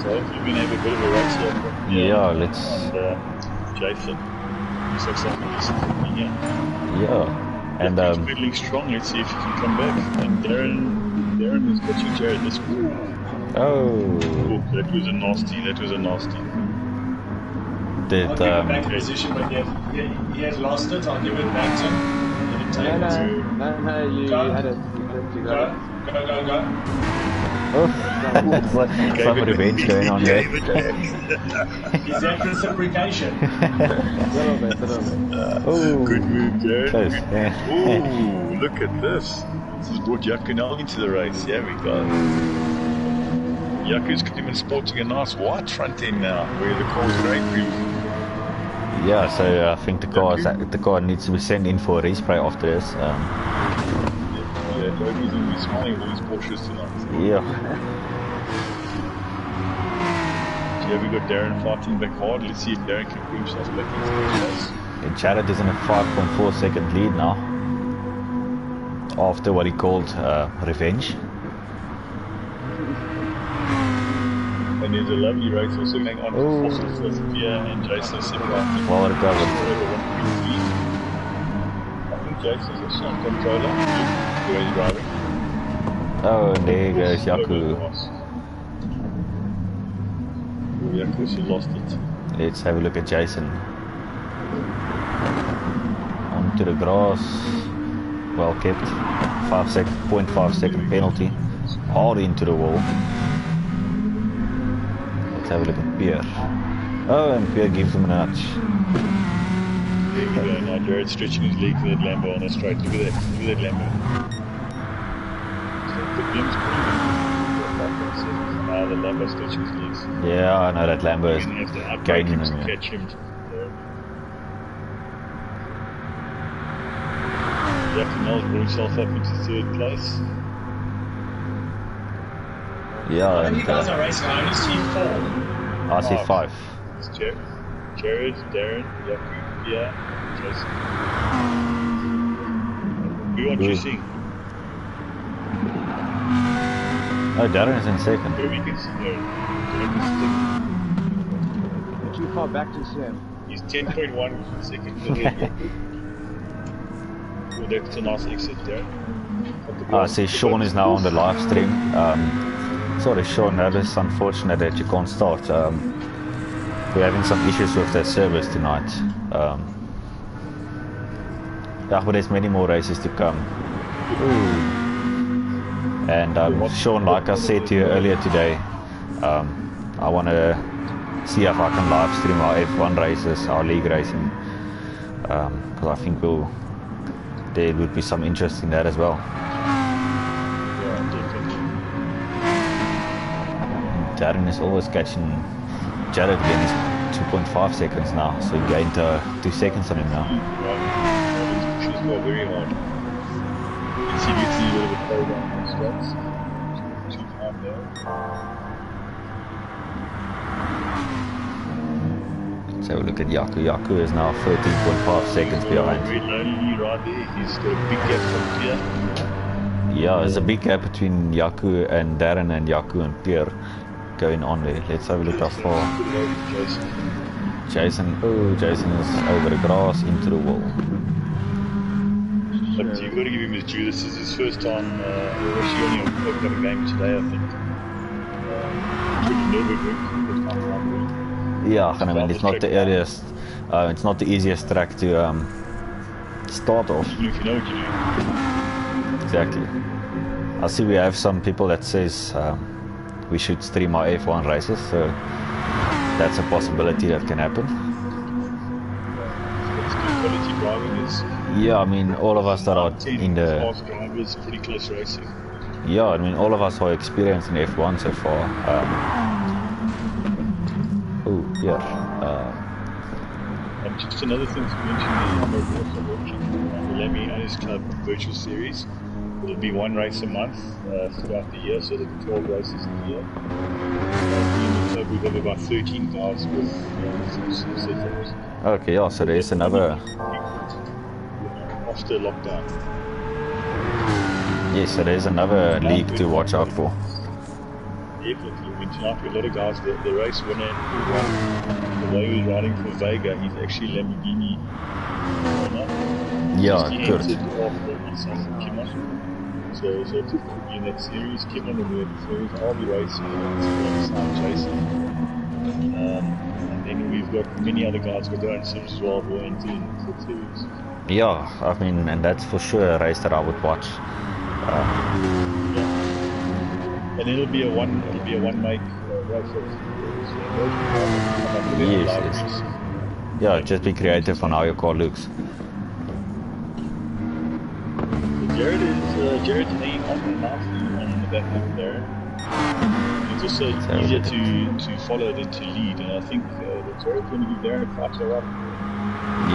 So hopefully we can have a bit of a race here. Yeah, let's. And Jason. Looks like somebody's yeah. Yeah, and He's pedaling strong. Let's see if he can come back. And Darren is catching Jared. This. oh, That was a nasty. did I'll give it back in position, but he has lost it. I'll give it back to him. Let him take it. No, you Go. had it. You got it. Go. oh, it's like some revenge going on there. Is that reciprocation? A little bit. Oh, Good move, Jared. close. Yeah. Ooh, look at this. This has brought Yaku into the race. Here we go. Yaku's come in sporting a nice white front end now, where the car's very proof. Yeah, so I think the car needs to be sent in for a respray after this. Yeah, Toby's going to be smiling with all his Porsches tonight. Yeah. Yeah, we got Darren fighting back hard. Let's see if Darren can put himself back into the race. And Jared is in a 5.4 second lead now. after what he called revenge. And there's a lovely race also going on for Fossils with Pierre and Jason separating. Well recovered. I think Jason's also on controller. The way he's driving. Oh, and there goes Yaku. Yaku, she lost it. Let's have a look at Jason. Onto the grass. Well kept. 0.5 second penalty. Hard into the wall. Let's have a look at Pierre. Oh, and Pierre gives him a nudge. There we go. Now Jared's stretching his leg for that Lambo on the straight. Look at that. Look at that Lambo. The beam's now the Lambo stretching his legs. Yeah, I know that Lambo is You're going to have to gaining him him. to Yeah. catch him. Jack brought himself up into 3rd place. Yeah, How many and guys are racing? I only see 4. I see 5. It's Jared, Darren, Yaku, Pierre, Jason. Who aren't you seeing? Oh, Darren is in 2nd. Where we can see Darren. Darren Too far back to see him. is 10.1 seconds ahead. Oh, that's a nice exit there. I see Sean is now on the live stream. Sorry Sean, that is unfortunate that you can't start. We're having some issues with the service tonight. Yeah, but there's many more races to come. Ooh. And Sean, like I said to you earlier today, I want to see if I can live stream our F1 races, our league racing, because I think there would be some interest in that as well. Yeah, definitely. Darren is always catching Jared again. He's 2.5 seconds now, so he gained 2 seconds on him now. Right. These pushes go very hard. You can see gets a little bit of a play down on the strats. Too hard there. Let's have a look at Yaku. Yaku is now 13.5 seconds behind. Very lonely right there. He's got a big gap from Pierre. Yeah, there's a big gap between Yaku and Darren, and Yaku and Pierre going on there. Let's have a look how far. Jason, oh, Jason is over the grass into the wall. But you've got to give him his due. This is his first time. We're actually only opened up a game today, I think. Yeah, I mean, it's not the earliest, it's not the easiest track to start off. Even if you know what you're doing. Exactly. I see we have some people that says we should stream our F1 races, so that's a possibility that can happen. It's good quality driving. Is Yeah, I mean, all of us that are 10 in the... fast drivers, pretty close racing. Yeah, I mean, all of us are experienced in F1 so far. Oh, yeah. And just another thing to mention, I'm also watching the Lemmy Owners Club Virtual Series. It'll be one race a month throughout the year, so there'll be 12 races in the year. In the club, we've got about 13 guys with some setups. Okay, yeah, so there's another... After lockdown. Yes, so there's another league to watch out for. Definitely. I mean, tonight we have a lot of guys, the race winner who won, the way he was riding for Vega, he's actually Lamborghini owner. Yeah, He good. entered after myself and Kimon. So it's good to be in that series. Kimon will be in the series. I'll be racing alongside Jason. And then we've got many other guys with their own sims as well who are entering the series. Yeah, I mean, and that's for sure a race that I would watch. And it'll be a one make race. Yes. Yeah, just be creative on how your car looks. Jared's hanging on and off on the back end there. It's also easier to follow than to lead, and I think that Jared's going to give Darren a fight so up.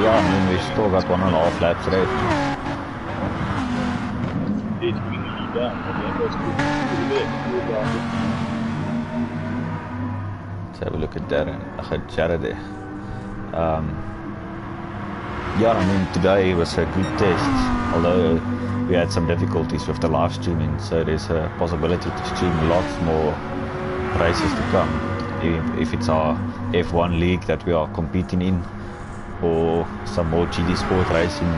Yeah, I mean, we've still got 1.5 laps left. Yeah, to bring the lead down, but the Lambo's pretty good. Let's have a look at Darren. Jared there. Yeah, I mean, today was a good test, although we had some difficulties with the live streaming, so there's a possibility to stream lots more races to come. If it's our F1 league that we are competing in, or some more GT Sport racing,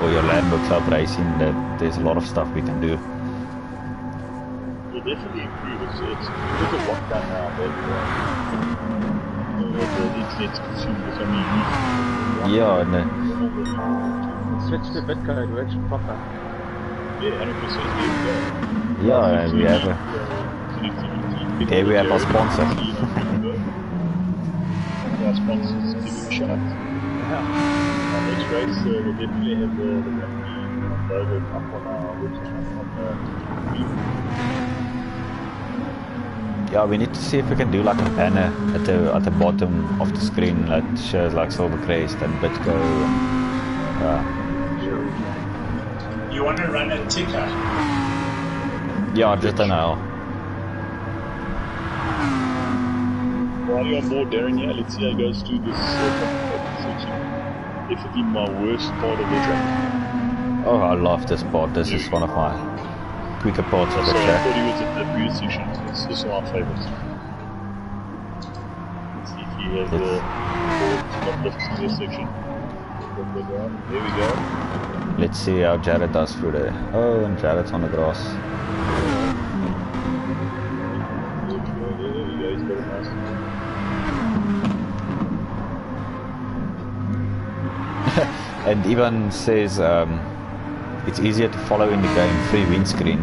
or your Lambo Club racing, that there's a lot of stuff we can do. We'll definitely improve. It's because of lockdown now that the internet's consumed with so many users. Yeah, and Switch to Bitcode, works proper. Yeah, 100%. yeah, and we have a, connectivity. there we have our sponsor. Our sponsors give it a shot. Next race, we'll definitely have the rugby logo up on our website. Yeah, we need to see if we can do like a banner at the bottom of the screen that shows like Silvercrest and Bitco. You want to run a ticker? Yeah, just an hour. While you're on board, Darren, yeah, let's see how it goes through this section. Definitely my worst part of the track. Oh, I love this part. This is one of my quicker parts of the So I track. thought he was at the previous section. It's just one of my favorites. Let's see if he has the uplift to this section. There we go. Let's see how Jared does through there. Oh, and Jared's on the grass. There we go, he's got it nice. And Ivan says it's easier to follow in the game, free windscreen.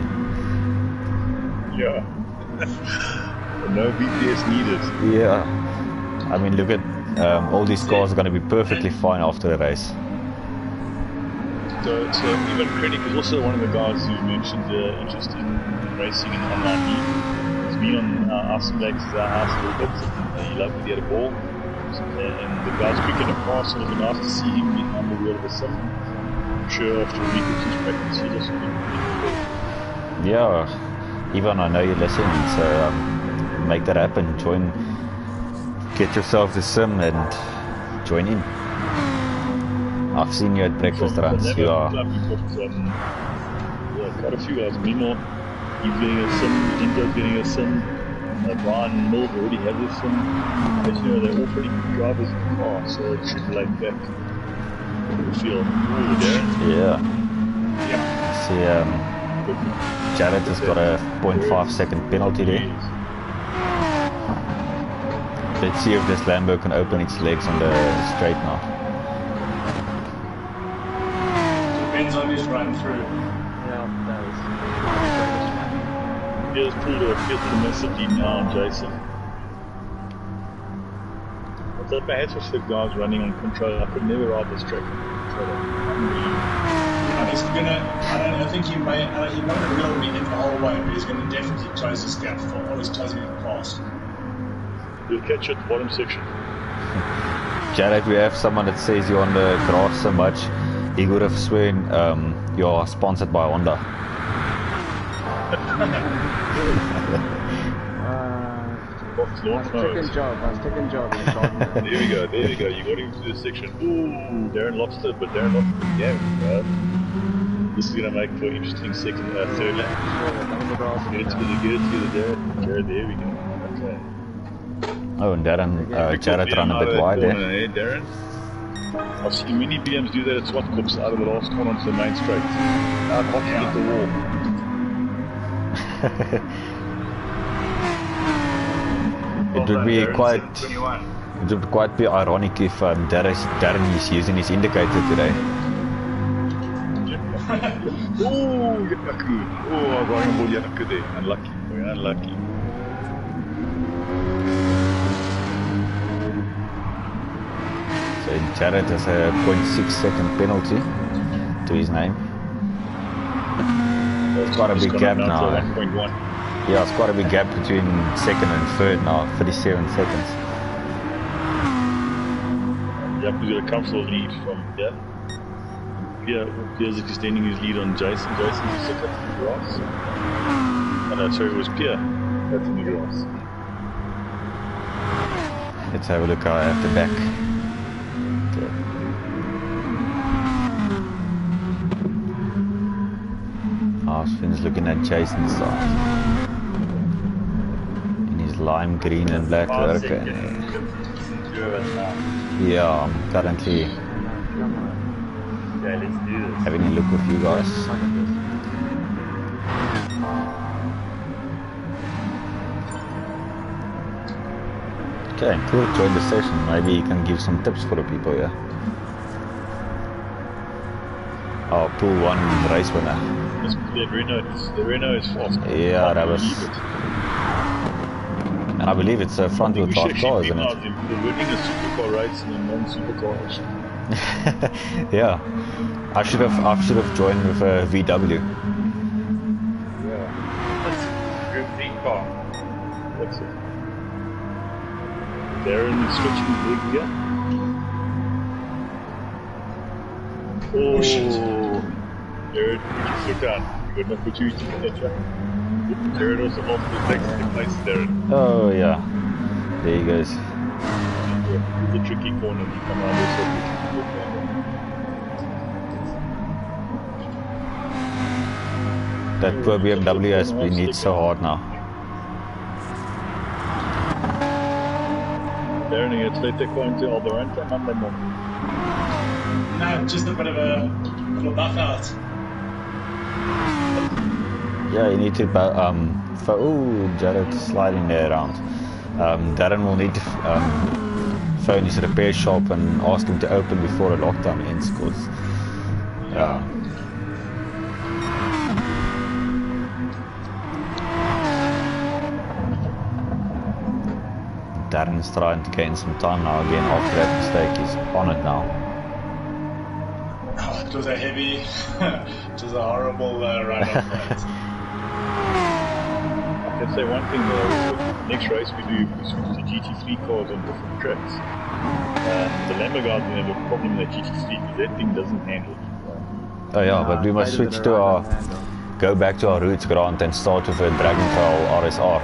Yeah. No BPS needed. Yeah. I mean, look at all these cars are going to be perfectly fine after the race. So even Krennic is also one of the guys who mentioned interest in racing in online league. He's been on our Simulator's house a little bit. He loved it, he had a ball. And the guy's quick in the car, so it was nice to see him behind the wheel of a sim. I'm sure after a week or two's practice, he's also been good. Yeah, Ivan, I know you're listening, so make that happen. Get yourself the sim and join in. I've seen you at breakfast runs. You are. Yeah, quite a few guys. Mimo, he's getting a sim. Into's getting a sim. Brian Mills already has a sim. But you know, they're all pretty good drivers in the car, so it should lay back. Feel. Ooh, Darren. Yeah. Yep. See, Jared has got a 0.5 second penalty there. Let's see if this Lambo can open its legs on the straight now. Depends on his run through. Yeah, that was. Here's pulled a massive lead now on Jason. I thought perhaps with the guys running on control, I could never ride this track on controller. He's gonna. I think he won't reel me in the whole way, but he's gonna definitely close this gap for always closing it fast. You'll catch it, bottom section. Jared, we have someone that says you're on the grass so much, he would have sworn you're sponsored by Honda. I was taking job. There we go. You got him to this section. Ooh, Darren lost it, but Darren lost it again. This is going to make for an interesting third lap. Get it together, Darren. There we go. Okay. Oh, and Darren, Jared ran a bit wide there. Darren. I've seen many BMs do that at Swartkops out of the last corner onto the main straight. Now I can't hit the wall. It would be quite be ironic if Darren is using his indicator today. Oh, Yaku. Oh, I got him on Yaku there. Unlucky. Unlucky. So Jared has a 0.6 second penalty to his name. It's quite a big gap now. 1.1. Yeah, it's quite a big gap between second and third now, 37 seconds. Yaku's got a comfortable lead from here. Pierre's extending his lead on Jason. Jason's a second in the grass. Oh no, sorry, it was Pierre. That's in the grass. Let's have a look at the back. Okay. was finished looking at Jason's side. In his lime green and black Hurricane. Yeah, I'm currently Okay, let's do this. having a look with you guys. Okay, cool, join the session. Maybe you can give some tips for the people here. Oh, pool 1 race winner. The Renault is fast. Yeah, that was... And I believe it's a front wheel drive car, isn't it? They're winning a supercar race and a non-supercar race. Yeah. I should have joined with a VW. Yeah. That's a Group 3 car. That's it. Darren is switching big gear. Oh, shit. Darren, put your foot down. You got no opportunity to catch up. Darren also lost the next place, Darren. Oh yeah. There he goes. Yeah, it's a tricky corner. You come around this way. That poor BMW has been hit so hard now. Darren, you get let that car into Alderante Monday morning. No, just a bit of a little buff out. Yeah, you need to, oh, Jared sliding there around. Darren will need to phone his repair shop and ask him to open before the lockdown ends, because Darren's trying to gain some time now again after that mistake. He's on it now. Oh, it was a heavy, it was a horrible run-off. I can say one thing though, next race we do switch to GT3 cars on different tracks. The Lambo guys will have a problem with that GT3 because that thing doesn't handle it. Oh yeah, but we must switch to our, go back to our roots, Grant, and start with a Dragon Trail RSR.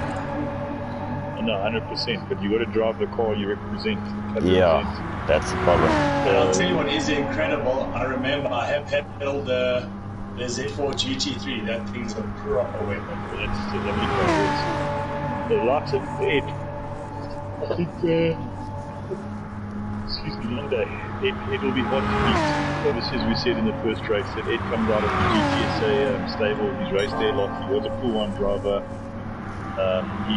No, 100%, but you got to drive the car you represent. Yeah, that's the problem. And I'll tell you what is incredible. I remember I have handled the Z4 GT3. That thing's a proper weapon. That's the lovely car. The lights of Ed. I think, excuse me, one day, Ed will be hard to beat. Obviously, as we said in the first race, that Ed comes out of the GTSA stable. He's raced there a lot. He was a full one driver. He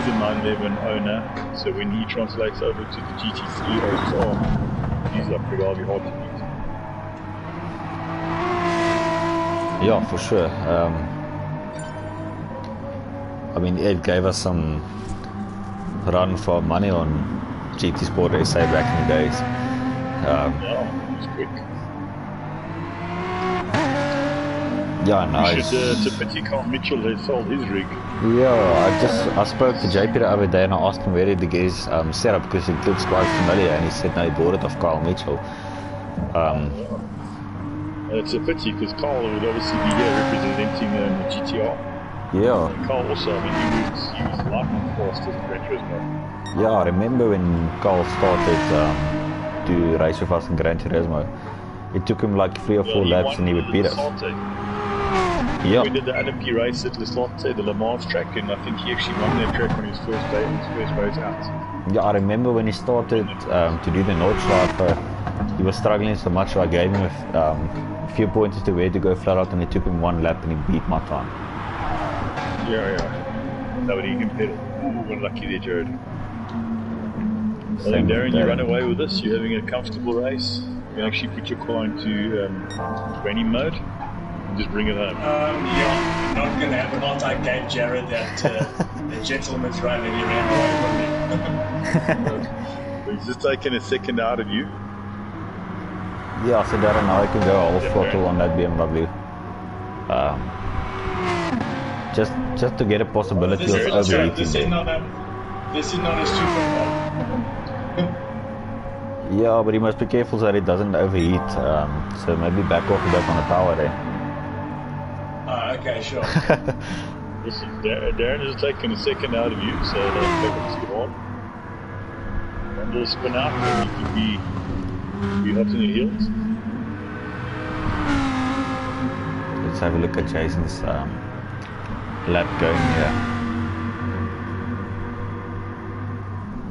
is a 911 owner, so when he translates over to the GT3 OSR, he's up pretty hard to beat. Yeah, for sure. I mean, Ed gave us some run for money on GT Sport SA back in the days. Yeah, he's quick. Yeah, no, It's a pity Carl Mitchell has sold his rig. Yeah, I spoke to JP the other day and I asked him where did the gears set up because it looks quite familiar, and he said no, he bought it off Carl Mitchell. It's a pity because Carl would obviously be here representing the GTR. Yeah. And Carl also, I mean, he was lightning fast as a Gran Turismo. Yeah, I remember when Carl started to race with us in Gran Turismo. It took him like 3 or 4 laps and he would beat us. Yeah. We did the LMP race at Lesate, the Le Mans track, and I think he actually won that track on his first day, his first race out. Yeah, I remember when he started to do the Nordschleife, he was struggling so much, so I gave him a few pointers to where to go flat out, and it took him 1 lap and he beat my time. Yeah. Nobody can pedal. Ooh, we're lucky there, Jared. I think, Darren, you run away with this. You're having a comfortable race. You can actually put your car into granny mode. Just bring it home. Yeah, not going to happen. Not I gave Jared that the gentleman's run and he ran away from me. He's just taken a second out of you. Yeah, so Darren, now I can go all throttle on that BMW. Just to get a possibility of overheating. This is not a supercar. Yeah, but you must be careful that it doesn't overheat. So maybe back off a bit on the power there. Okay, sure. Listen, Darren has taken a second out of you, so don't take it too hard. One little spin out, and you could be hot in your heels. Let's let's have a look at Jason's lap going here.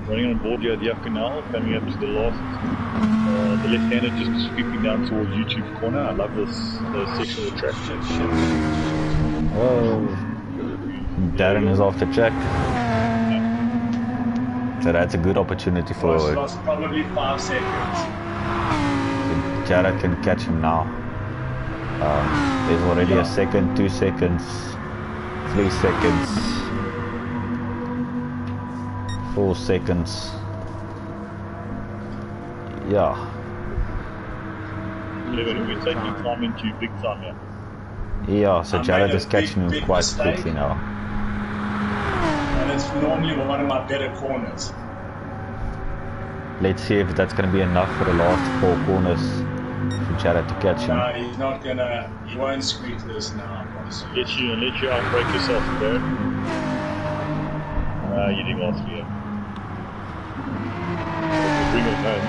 Running on board here at Yaku now, coming up to the last, the left-hander just sweeping down towards YouTube corner. I love this section of the track. Whoa. Darren is off the track. So that's a good opportunity for... Lost probably 5 seconds. Jared can catch him now. There's already a second, 2 seconds, 3 seconds, 4 seconds. Yeah. We're taking time into big time here. Yeah, so Jared is catching him quite quickly now. And it's normally one of my better corners. Let's see if that's going to be enough for the last 4 corners for Jared to catch him. No, he's not gonna, he won't squeeze this now, I promise you. Let you outbreak yourself, Darren. You didn't ask me. Bring it home.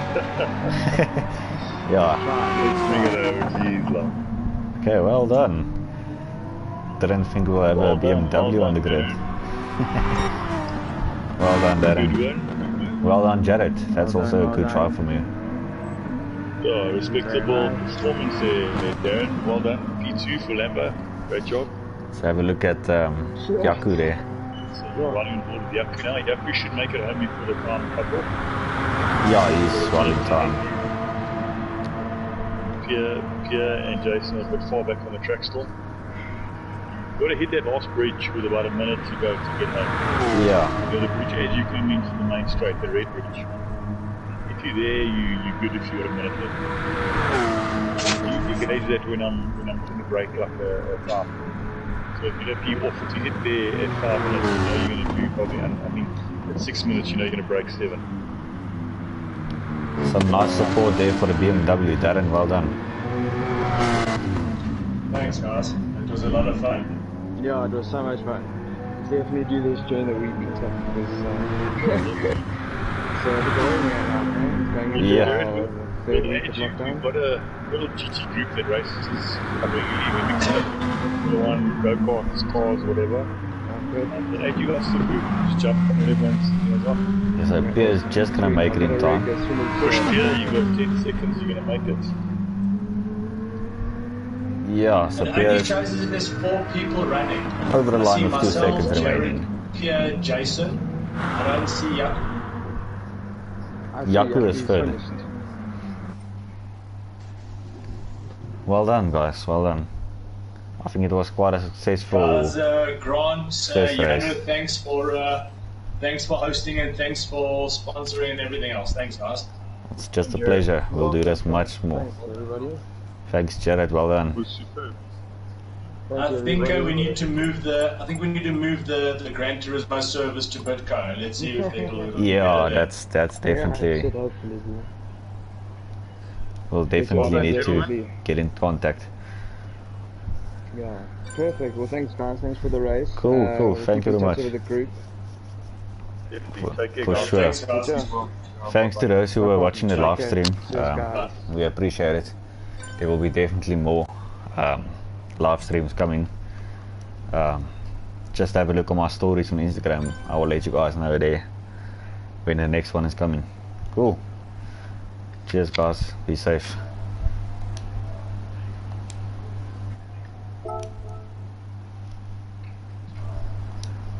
Yeah. Bring it over, jeez, love. Okay, well done. Didn't think we'll have a BMW on the grid. Well done, Darren. Good one. Well done, Jared. That's also a good try from you. Yeah, respectable performance there, Darren. Well done. P2 for Lambo. Great job. Let's have a look at Yaku there. So running on board with Yaku now. Yaku should make it home before the time couple. Yeah, he's running time. Pierre and Jason are a bit far back on the track still. Got to hit that last bridge with about a minute to go to get home. Yeah. The bridge as you come into the main straight, the red bridge. If you're there, you're good if you've got a minute left. You can age that when I'm going to break like a 5. So if you know people, if you hit there at 5 minutes, you know you're going to do probably, I mean, at 6 minutes, you know you're going to break 7. Some nice support there for the BMW, Darren. Well done. Thanks guys, it was a lot of fun. Yeah, it was so much fun. Definitely do this during the week and stuff because so the going right now, going into Yeah. third week of We've lockdown. got a little GT group that races regularly. We mix up the one go-karts, cars, whatever. And then you guys still group, just jump on everyone's off. So Pierre's just gonna make it in time. Push here, you got 10 seconds, you're gonna make it. Yeah, so And only Pierre shows that there's 4 people running. over the I line see with 2 myself, seconds Jared, remaining. Pierre, Jason. I don't see Yaku. Yaku is third. finished. Well done, guys. Well done. I think it was quite a successful. Guys, Grant, First Jano, race. thanks for hosting and thanks for sponsoring and everything else. Thanks, guys. It's just a pleasure. We'll do this much more. Thanks everybody. Thanks, Jared. Well done. It was superb. I think we need to move the Gran Turismo service to Bitco. Let's see if they will. Yeah, that's definitely. Should hopefully be. We'll definitely need to Definitely. get in contact. Yeah, perfect. Well, thanks guys. Thanks for the race. Cool, cool. We'll Thank keep you in very touch much. with the group. Definitely. Take care, For guys. sure. Thanks, guys. Yeah. Thanks to those who were watching the live Okay. stream. Cheers, guys. We appreciate it. There will be definitely more live streams coming. Just have a look at my stories on Instagram. I will let you guys know there when the next one is coming. Cool. Cheers, guys. Be safe.